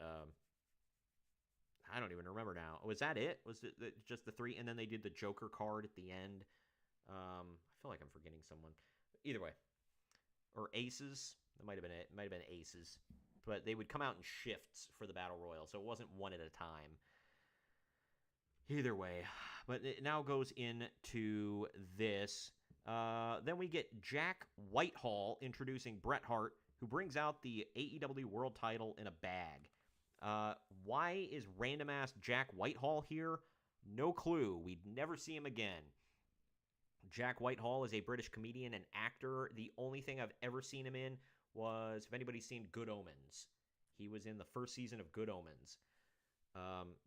I don't even remember now. Was that it? Was it just the three? And then they did the Joker card at the end. I feel like I'm forgetting someone. Either way. Or Aces. That might have been it. It might have been Aces. But they would come out in shifts for the Battle Royal, so it wasn't one at a time. Either way. But it now goes into this. Then we get Jack Whitehall introducing Bret Hart, who brings out the AEW World Title in a bag. Why is random-ass Jack Whitehall here? No clue. We'd never see him again. Jack Whitehall is a British comedian and actor. The only thing I've ever seen him in was, if anybody's seen Good Omens. He was in the first season of Good Omens.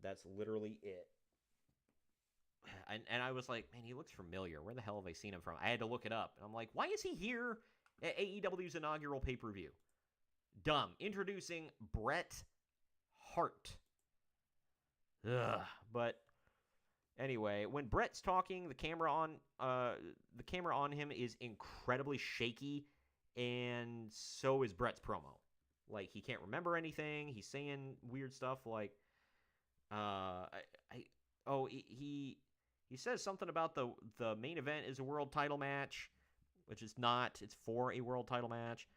That's literally it. And I was like, man, he looks familiar. Where the hell have I seen him from? I had to look it up. And I'm like, why is he here at AEW's inaugural pay-per-view? Dumb. Introducing Bret Hart. Ugh. But anyway, when Bret's talking, the camera on him is incredibly shaky, and so is Bret's promo. Like, he can't remember anything. He's saying weird stuff like, he says something about the main event is a world title match, which is not. It's for a world title match.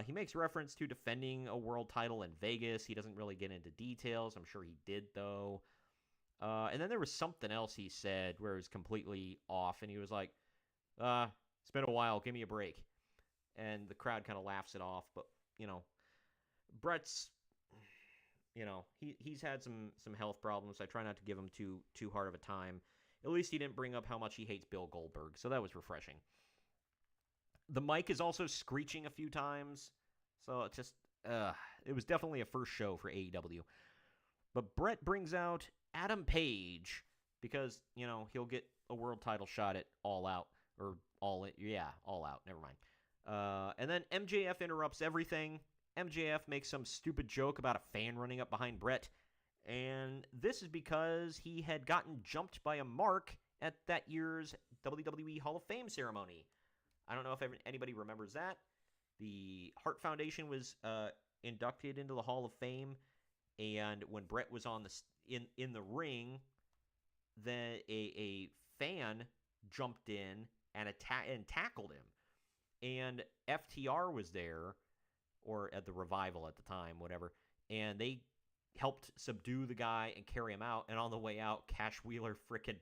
He makes reference to defending a world title in Vegas. He doesn't really get into details. I'm sure he did, though. And then there was something else he said where it was completely off, and he was like, it's been a while, give me a break. And the crowd kind of laughs it off, but, you know, Bret's, you know, he's had some health problems. I try not to give him too hard of a time. At least he didn't bring up how much he hates Bill Goldberg, so that was refreshing. The mic is also screeching a few times, so it just, it was definitely a first show for AEW. But Bret brings out Adam Page because, you know, he'll get a world title shot at All Out, or All Out, never mind. And then MJF interrupts everything. MJF makes some stupid joke about a fan running up behind Bret, and this is because he had gotten jumped by a mark at that year's WWE Hall of Fame ceremony. I don't know if anybody remembers that. The Hart Foundation was inducted into the Hall of Fame, and when Bret was on in the ring, then a fan jumped in and tackled him, and FTR was there, or at the Revival at the time, whatever, and they helped subdue the guy and carry him out, and on the way out, Cash Wheeler frickin'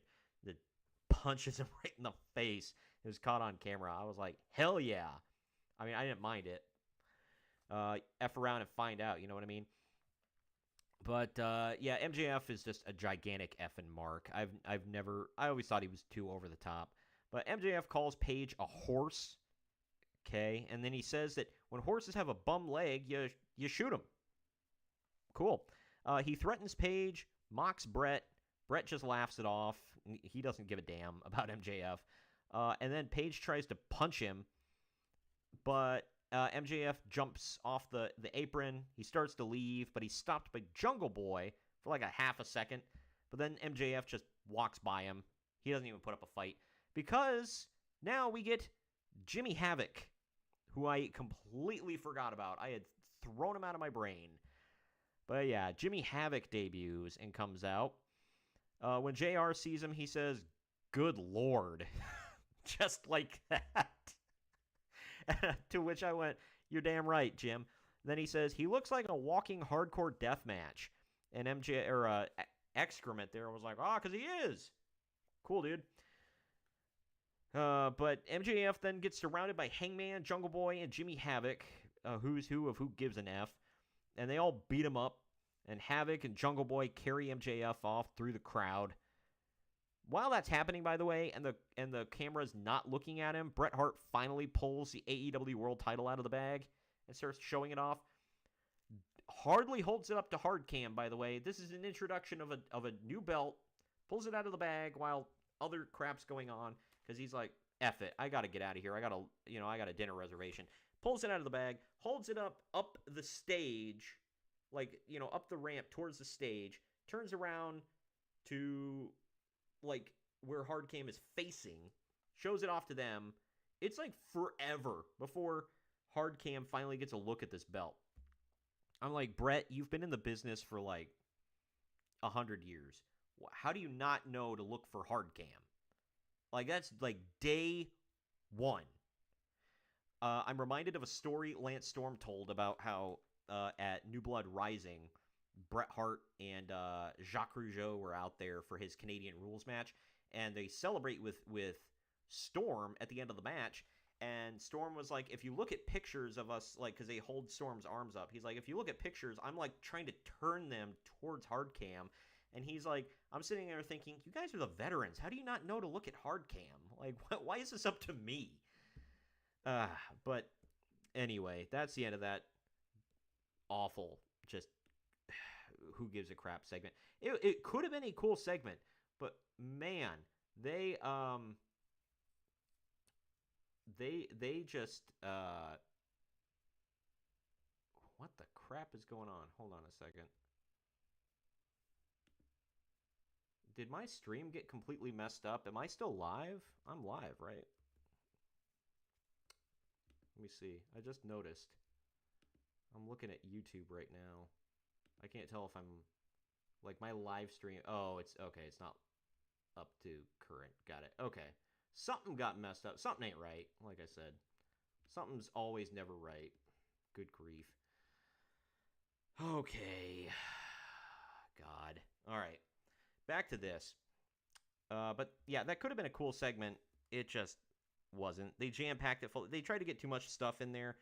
punches him right in the face. It was caught on camera. I was like, hell yeah. I mean, I didn't mind it. F around and find out, you know what I mean? But, yeah, MJF is just a gigantic effing mark. I always thought he was too over the top. But MJF calls Page a horse, okay? And then he says that when horses have a bum leg, you shoot them. Cool. He threatens Page, mocks Bret. Bret just laughs it off. He doesn't give a damn about MJF. And then Page tries to punch him, But MJF jumps off the apron. He starts to leave, but he's stopped by Jungle Boy for like a half a second. But then MJF just walks by him. He doesn't even put up a fight. Because now we get Jimmy Havoc, who I completely forgot about. I had thrown him out of my brain. But yeah, Jimmy Havoc debuts and comes out. When JR sees him, he says, "Good Lord." Just like that. To which I went, "You're damn right, Jim." Then he says, "He looks like a walking hardcore death match." And excrement there was like, "Ah, because he is." Cool, dude. But MJF then gets surrounded by Hangman, Jungle Boy, and Jimmy Havoc, who's who of who gives an F. And they all beat him up. And Havoc and Jungle Boy carry MJF off through the crowd. While that's happening, by the way, and the camera's not looking at him, Bret Hart finally pulls the AEW World Title out of the bag and starts showing it off. Hardly holds it up to hard cam, by the way. This is an introduction of a new belt. Pulls it out of the bag while other crap's going on because he's like, "F it, I gotta get out of here. I got a dinner reservation." Pulls it out of the bag, holds it up the stage, like, up the ramp towards the stage. Turns around to like where Hardcam is facing, shows it off to them. It's like forever before Hardcam finally gets a look at this belt. I'm like, Bret, you've been in the business for like 100 years. How do you not know to look for Hardcam? Like, that's like day one. I'm reminded of a story Lance Storm told about how at New Blood Rising, Bret Hart and Jacques Rougeau were out there for his Canadian Rules match, and they celebrate with Storm at the end of the match. And Storm was like, "If you look at pictures of us," like, because they hold Storm's arms up, he's like, "If you look at pictures, I'm like trying to turn them towards Hardcam." And he's like, "I'm sitting there thinking, you guys are the veterans. How do you not know to look at Hardcam? Like, why is this up to me?" But anyway, that's the end of that awful, just who gives a crap segment. It could have been a cool segment, but man, they just what the crap is going on? Hold on a second. Did my stream get completely messed up? Am I still live? I'm live, right? Let me see. I just noticed. I'm looking at YouTube right now. I can't tell if I'm like my live stream. Oh, it's okay. It's not up to current. Got it. Okay. Something got messed up. Something ain't right. Like I said, something's always never right. Good grief. Okay. God. All right. Back to this. But yeah, that could have been a cool segment. It just wasn't. They jam-packed it full. They tried to get too much stuff in there.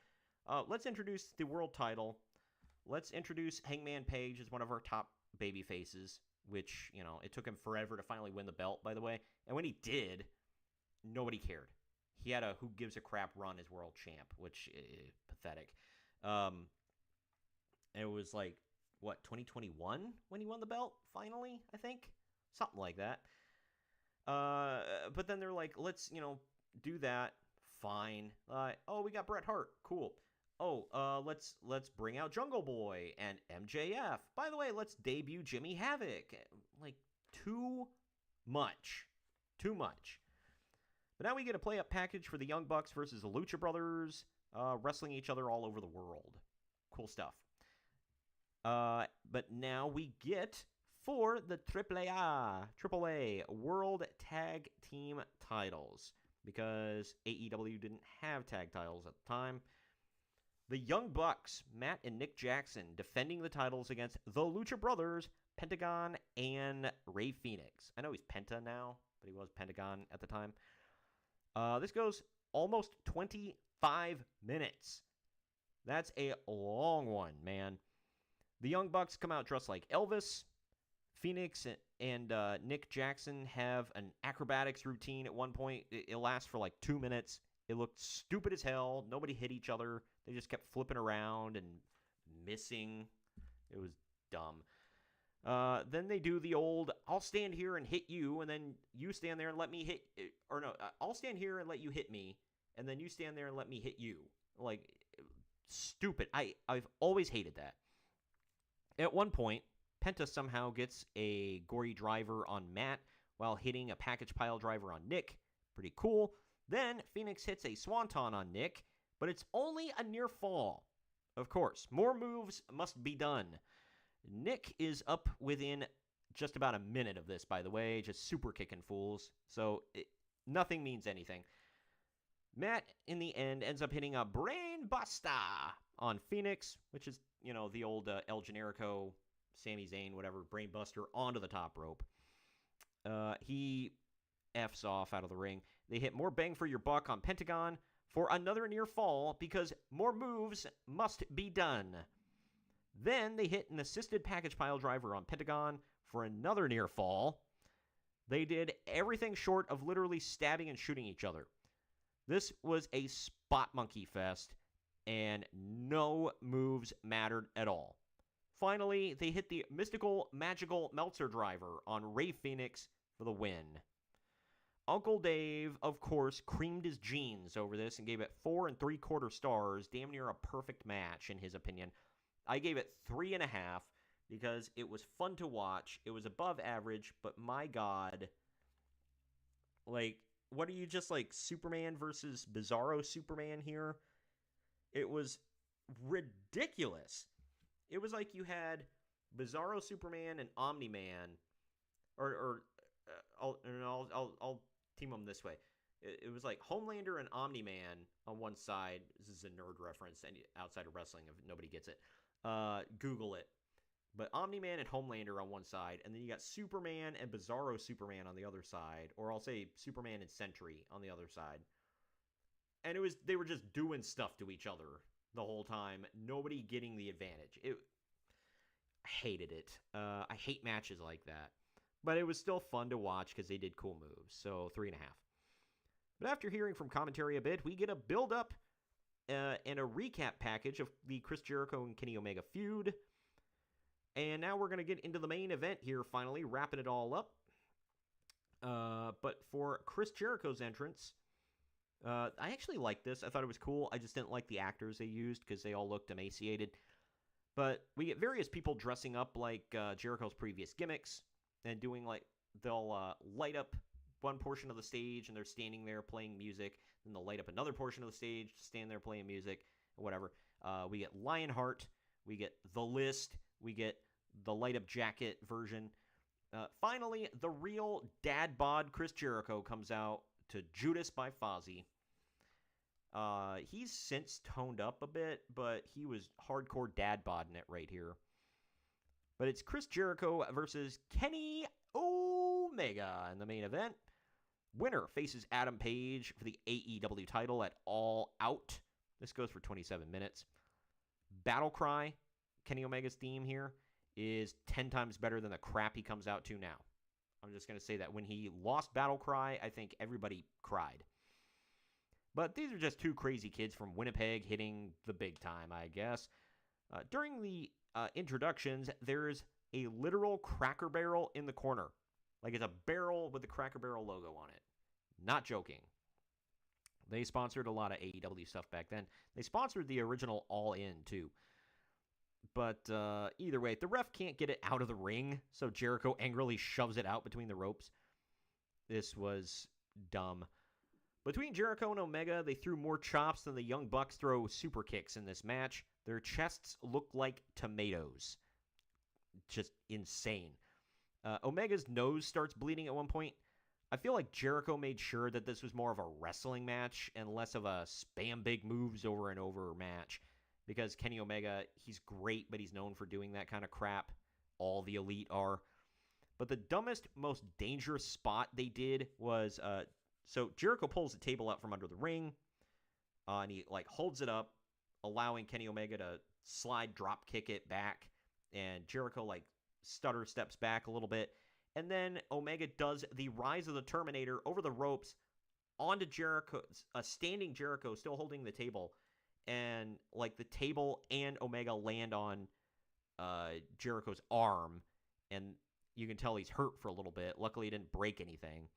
Let's introduce the world title. Let's introduce Hangman Page as one of our top baby faces, which, it took him forever to finally win the belt, by the way. And when he did, nobody cared. He had a who gives a crap run as world champ, which is pathetic. It was like, what, 2021 when he won the belt, finally, I think? Something like that. But then they're like, let's, do that. Fine. Oh, we got Bret Hart. Cool. Oh, let's bring out Jungle Boy and MJF. By the way, let's debut Jimmy Havoc. Like, too much. Too much. But now we get a play-up package for the Young Bucks versus the Lucha Brothers, wrestling each other all over the world. Cool stuff. But now we get for the AAA World Tag Team titles, because AEW didn't have tag titles at the time. The Young Bucks, Matt and Nick Jackson, defending the titles against the Lucha Brothers, Pentagon, and Rey Fenix. I know he's Penta now, but he was Pentagon at the time. This goes almost 25 minutes. That's a long one, man. The Young Bucks come out dressed like Elvis. Phoenix and Nick Jackson have an acrobatics routine at one point. It lasts for like 2 minutes. It looked stupid as hell. Nobody hit each other. They just kept flipping around and missing. It was dumb. Then they do the old, I'll stand here and hit you, and then you stand there and let me hit, or no, I'll stand here and let you hit me, and then you stand there and let me hit you. Like, stupid. I've always hated that. At one point, Penta somehow gets a gory driver on Matt while hitting a package pile driver on Nick. Pretty cool. Then Phoenix hits a swanton on Nick, but it's only a near fall. Of course, more moves must be done. Nick is up within just about a minute of this, by the way, just super kicking fools. So nothing means anything. Matt, in the end, ends up hitting a brain buster on Phoenix, which is, the old El Generico, Sami Zayn, whatever, brain buster onto the top rope. He F's off out of the ring. They hit more bang for your buck on Pentagon for another near fall because more moves must be done. Then they hit an assisted package pile driver on Pentagon for another near fall. They did everything short of literally stabbing and shooting each other. This was a spot monkey fest, and no moves mattered at all. Finally, they hit the mystical, magical Meltzer driver on Rey Fenix for the win. Uncle Dave, of course, creamed his jeans over this and gave it 4 3/4 stars, damn near a perfect match in his opinion. I gave it 3.5 because it was fun to watch. It was above average, but my God, like, what are you, just like Superman versus Bizarro Superman here? It was ridiculous. It was like you had Bizarro Superman and Omni-Man, I'll team them this way. It was like Homelander and Omni-Man on one side. This is a nerd reference and outside of wrestling if nobody gets it. Google it. But Omni-Man and Homelander on one side, and then you got Superman and Bizarro Superman on the other side, or I'll say Superman and Sentry on the other side. And they were just doing stuff to each other the whole time, nobody getting the advantage. I hated it. I hate matches like that. But it was still fun to watch because they did cool moves, so 3.5. But after hearing from commentary a bit, we get a build-up and a recap package of the Chris Jericho and Kenny Omega feud. And now we're going to get into the main event here, finally, wrapping it all up. But for Chris Jericho's entrance, I actually liked this. I thought it was cool. I just didn't like the actors they used because they all looked emaciated. But we get various people dressing up like Jericho's previous gimmicks and doing like, they'll light up one portion of the stage and they're standing there playing music. Then they'll light up another portion of the stage, stand there playing music, whatever. We get Lionheart. We get The List. We get the light up jacket version. Finally, the real dad bod Chris Jericho comes out to Judas by Fozzy. He's since toned up a bit, but he was hardcore dad bodding it right here. But it's Chris Jericho versus Kenny Omega in the main event. Winner faces Adam Page for the AEW title at All Out. This goes for 27 minutes. Battle Cry, Kenny Omega's theme here, is 10 times better than the crap he comes out to now. I'm just going to say that. When he lost Battle Cry, I think everybody cried. But these are just two crazy kids from Winnipeg hitting the big time, I guess. During the introductions, there's a literal Cracker Barrel in the corner. Like it's a barrel with the Cracker Barrel logo on it. Not joking. They sponsored a lot of AEW stuff back then. They sponsored the original All In, too. But either way, the ref can't get it out of the ring, so Jericho angrily shoves it out between the ropes. This was dumb. Between Jericho and Omega, they threw more chops than the Young Bucks throw super kicks in this match. Their chests look like tomatoes. Just insane. Omega's nose starts bleeding at one point. I feel like Jericho made sure that this was more of a wrestling match and less of a spam big moves over and over match. Because Kenny Omega, he's great, but he's known for doing that kind of crap. All the elite are. But the dumbest, most dangerous spot they did was... So Jericho pulls the table out from under the ring, and he holds it up, allowing Kenny Omega to slide drop kick it back, and Jericho stutter steps back a little bit, and then Omega does the Rise of the Terminator over the ropes onto Jericho, standing Jericho still holding the table, and the table and Omega land on Jericho's arm, and you can tell he's hurt for a little bit. Luckily, he didn't break anything.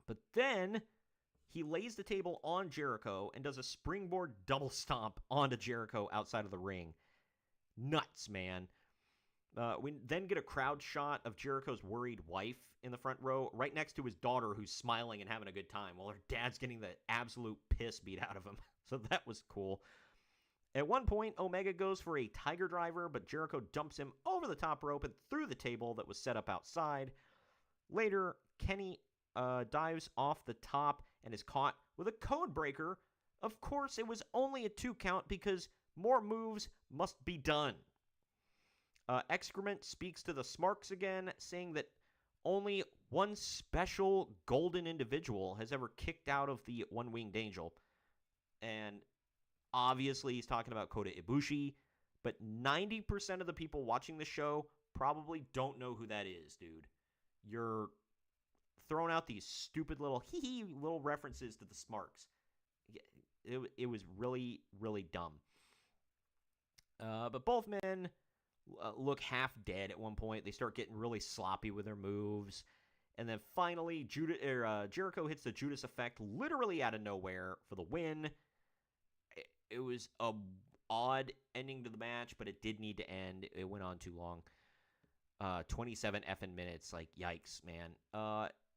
But then he lays the table on Jericho and does a springboard double stomp onto Jericho outside of the ring. Nuts, man. We then get a crowd shot of Jericho's worried wife in the front row, right next to his daughter, who's smiling and having a good time, while her dad's getting the absolute piss beat out of him. So that was cool. At one point, Omega goes for a Tiger Driver, but Jericho dumps him over the top rope and through the table that was set up outside. Later, Kenny dives off the top and is caught with a code breaker. Of course, it was only a 2 count because more moves must be done. Excrement speaks to the Smarks again, saying that only one special golden individual has ever kicked out of the One-Winged Angel. And obviously he's talking about Kota Ibushi, but 90% of the people watching the show probably don't know who that is, dude. You're throwing out these stupid little little references to the Smarks. It was really, really dumb. But both men look half dead at one point. They start getting really sloppy with their moves. And then finally, Jericho hits the Judas effect literally out of nowhere for the win. It was a odd ending to the match, but it did need to end. It went on too long. 27 effing minutes. Like, yikes, man.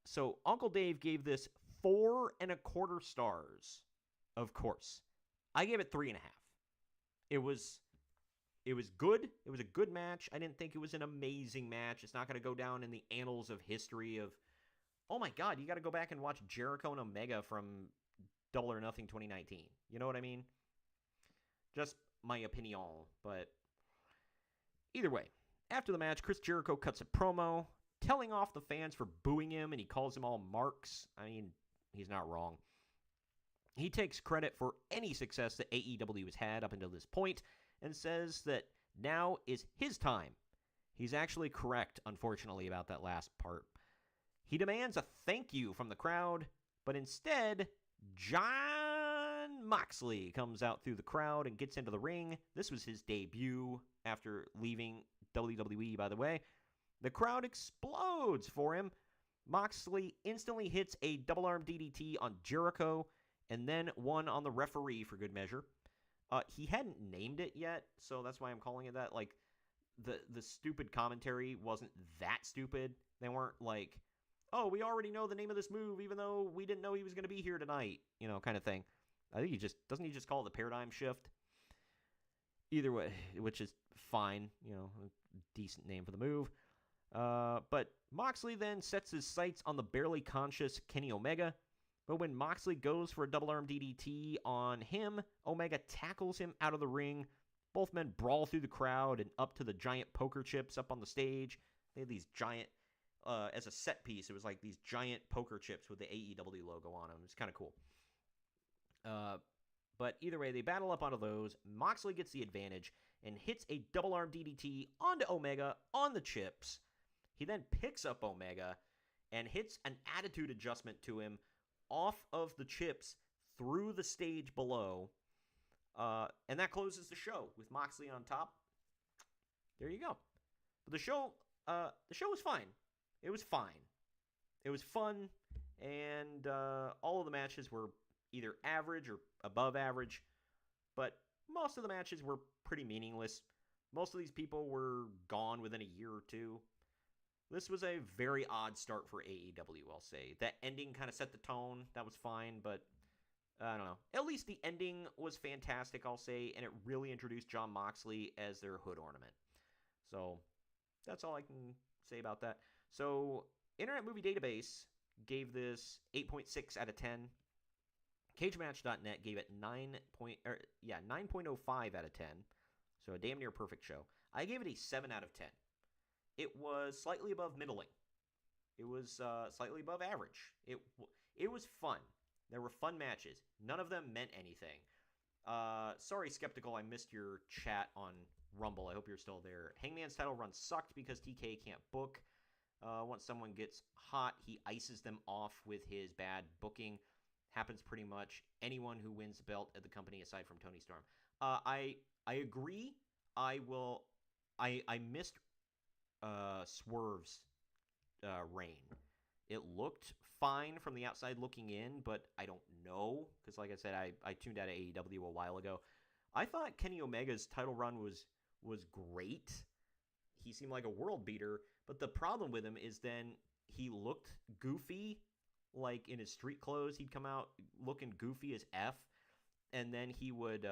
So Uncle Dave gave this 4.25 stars. Of course. I gave it 3.5. It was good. It was a good match. I didn't think it was an amazing match. It's not going to go down in the annals of history of, oh my God, you got to go back and watch Jericho and Omega from Double or Nothing 2019. You know what I mean? Just my opinion. But either way, after the match, Chris Jericho cuts a promo, telling off the fans for booing him, and he calls them all marks. I mean, he's not wrong. He takes credit for any success that AEW has had up until this point, and says that now is his time. He's actually correct, unfortunately, about that last part. He demands a thank you from the crowd, but instead, Jon Moxley comes out through the crowd and gets into the ring. This was his debut after leaving WWE, by the way. The crowd explodes for him. Moxley instantly hits a double arm DDT on Jericho, and then one on the referee for good measure. He hadn't named it yet, so that's why I'm calling it that. Like, the stupid commentary wasn't that stupid. They weren't like, oh, we already know the name of this move, even though we didn't know he was going to be here tonight, you know, kind of thing. I think doesn't he just call it the paradigm shift? Either way, which is fine, you know, a decent name for the move. But Moxley then sets his sights on the barely conscious Kenny Omega. But when Moxley goes for a double arm DDT on him, Omega tackles him out of the ring. Both men brawl through the crowd and up to the giant poker chips up on the stage. They had these giant, as a set piece, it was like these giant poker chips with the AEW logo on them. It's kind of cool. But either way, they battle up onto those. Moxley gets the advantage and hits a double arm DDT onto Omega on the chips. He then picks up Omega and hits an attitude adjustment to him off of the chips through the stage below. And that closes the show with Moxley on top. There you go. But the show was fine. It was fine. It was fun, and all of the matches were either average or above average, but most of the matches were pretty meaningless. Most of these people were gone within a year or two. This was a very odd start for AEW, I'll say. That ending kind of set the tone. That was fine, but I don't know. At least the ending was fantastic, I'll say, and it really introduced Jon Moxley as their hood ornament. So that's all I can say about that. So Internet Movie Database gave this 8.6 out of 10. CageMatch.net gave it 9.05 out of 10. So a damn near perfect show. I gave it a 7 out of 10. It was slightly above middling. It was slightly above average. It was fun. There were fun matches. None of them meant anything. Sorry, Skeptical, I missed your chat on Rumble. I hope you're still there. Hangman's title run sucked because TK can't book. Once someone gets hot, he ices them off with his bad booking. Happens pretty much anyone who wins the belt at the company aside from Tony Storm. I agree. I missed Swerve's reign. It looked fine from the outside looking in, but I don't know because, like I said, I tuned out of AEW a while ago. I thought Kenny Omega's title run was great. He seemed like a world beater, but the problem with him is then he looked goofy, like in his street clothes. He'd come out looking goofy as F, and then he would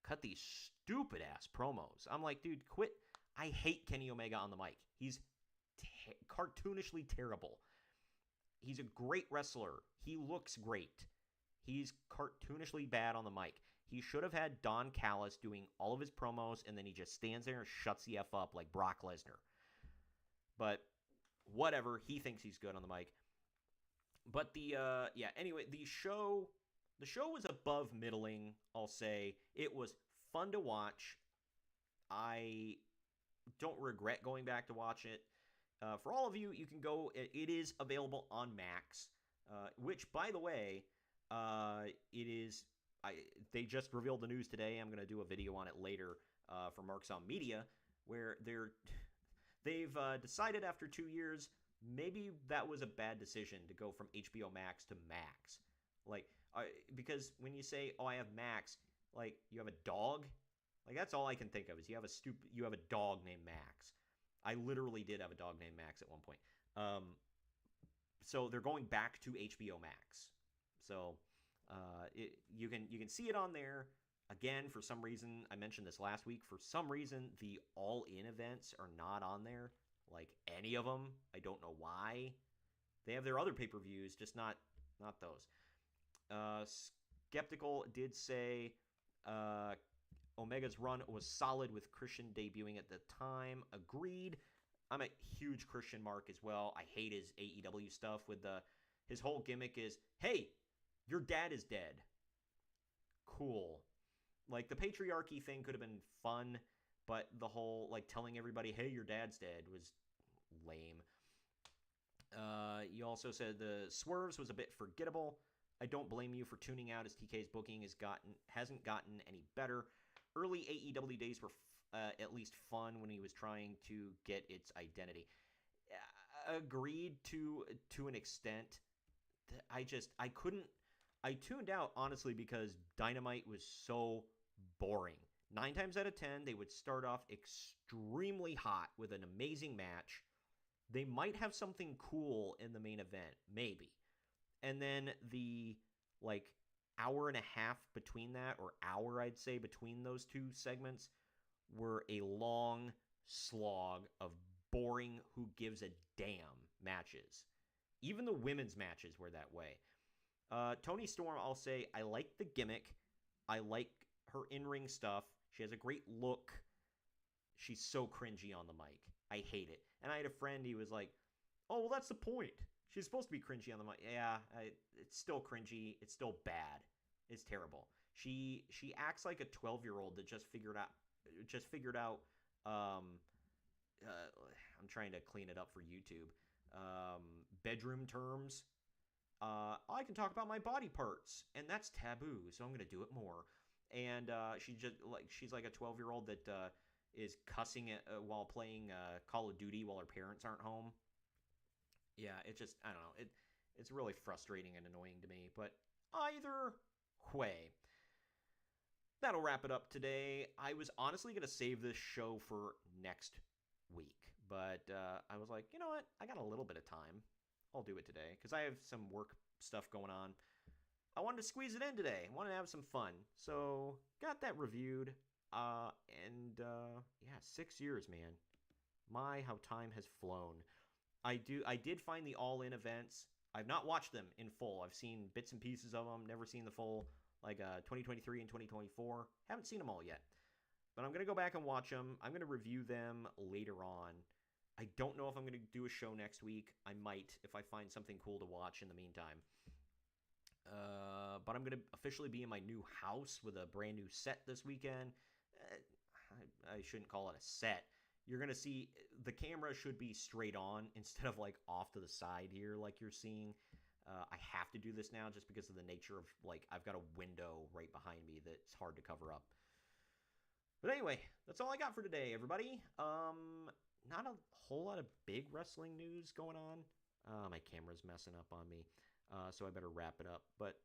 cut these stupid ass promos. I'm like, dude, quit. I hate Kenny Omega on the mic. He's cartoonishly terrible. He's a great wrestler. He looks great. He's cartoonishly bad on the mic. He should have had Don Callis doing all of his promos, and then he just stands there and shuts the F up like Brock Lesnar. But whatever, he thinks he's good on the mic. But anyway, the show was above middling, I'll say. It was fun to watch. I don't regret going back to watch it. For all of you, you can go. It is available on Max, which, by the way, it is. They just revealed the news today. I'm going to do a video on it later for Marks on Media, where they've decided after 2 years maybe that was a bad decision to go from HBO Max to Max. Like, because when you say, "Oh, I have Max," like you have a dog. Like that's all I can think of is you have a dog named Max. I literally did have a dog named Max at one point. So they're going back to HBO Max. So you can see it on there. Again, for some reason, I mentioned this last week. For some reason, the all-in events are not on there. Like any of them. I don't know why. They have their other pay-per-views, just not those. Skeptical did say Omega's run was solid with Christian debuting at the time. Agreed. I'm a huge Christian mark as well. I hate his AEW stuff with his whole gimmick is, hey, your dad is dead. Cool. Like the patriarchy thing could have been fun, but the whole like telling everybody, hey, your dad's dead was lame. You also said the swerves was a bit forgettable. I don't blame you for tuning out as TK's booking hasn't gotten any better. Early AEW days were at least fun when he was trying to get its identity. Agreed to an extent. I tuned out honestly because Dynamite was so boring. 9 times out of 10, they would start off extremely hot with an amazing match. They might have something cool in the main event, maybe. And then the like hour and a half between that, or hour I'd say between those two segments, were a long slog of boring who gives a damn matches. Even the women's matches were that way. Toni Storm, I'll say, I like the gimmick. I like her in-ring stuff. She has a great look. She's so cringy on the mic. I hate it. And I had a friend, he was like, oh, well, that's the point. She's supposed to be cringy on the mic. Yeah, it's still cringy. It's still bad. It's terrible. She acts like a 12-year-old that just figured out I'm trying to clean it up for YouTube. Bedroom terms. I can talk about my body parts, and that's taboo, so I'm going to do it more. And she's like a 12-year-old that is cussing while playing Call of Duty while her parents aren't home. Yeah, it just, I don't know. It's really frustrating and annoying to me. But either way, that'll wrap it up today. I was honestly going to save this show for next week. But I was like, you know what? I got a little bit of time. I'll do it today because I have some work stuff going on. I wanted to squeeze it in today. I wanted to have some fun. So got that reviewed. Yeah, 6 years, man. My, how time has flown. I did find the all-in events. I've not watched them in full. I've seen bits and pieces of them. Never seen the full, 2023 and 2024. Haven't seen them all yet. But I'm going to go back and watch them. I'm going to review them later on. I don't know if I'm going to do a show next week. I might if I find something cool to watch in the meantime. But I'm going to officially be in my new house with a brand new set this weekend. I shouldn't call it a set. You're going to see the camera should be straight on instead of off to the side here like you're seeing. I have to do this now just because of the nature of I've got a window right behind me that's hard to cover up. But anyway, that's all I got for today, everybody. Not a whole lot of big wrestling news going on. My camera's messing up on me, so I better wrap it up. But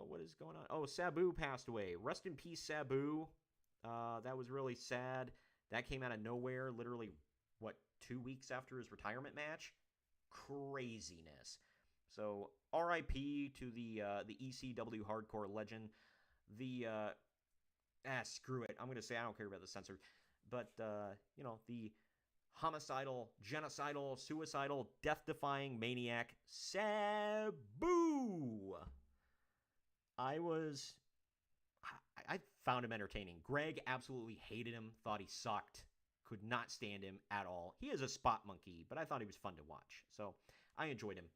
what is going on? Oh, Sabu passed away. Rest in peace, Sabu. That was really sad. That came out of nowhere, literally, what, 2 weeks after his retirement match? Craziness. So, R.I.P. to the ECW hardcore legend. The screw it. I'm gonna say I don't care about the censor, but the homicidal, genocidal, suicidal, death-defying maniac Sabu. I was I found him entertaining. Greg absolutely hated him, thought he sucked, could not stand him at all. He is a spot monkey, but I thought he was fun to watch, so I enjoyed him.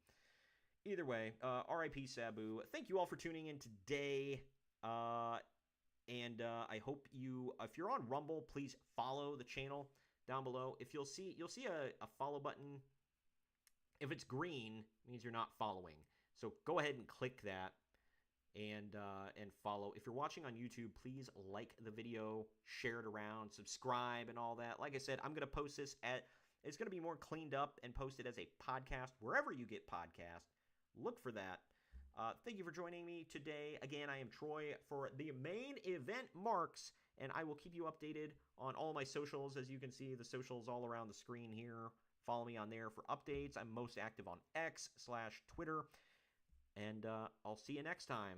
Either way, R.I.P. Sabu. Thank you all for tuning in today. And I hope if you're on Rumble, please follow the channel down below. If you'll see a follow button. If it's green, it means you're not following. So go ahead and click that and follow. If you're watching on YouTube, please like the video, share it around, subscribe, and all that. Like I said, I'm gonna post this it's gonna be more cleaned up and posted as a podcast wherever you get podcasts. Look for that. Thank you for joining me today. Again, I am Troy for the main event marks, and I will keep you updated on all my socials. As you can see, the socials all around the screen here. Follow me on there for updates. I'm most active on X/Twitter, and I'll see you next time.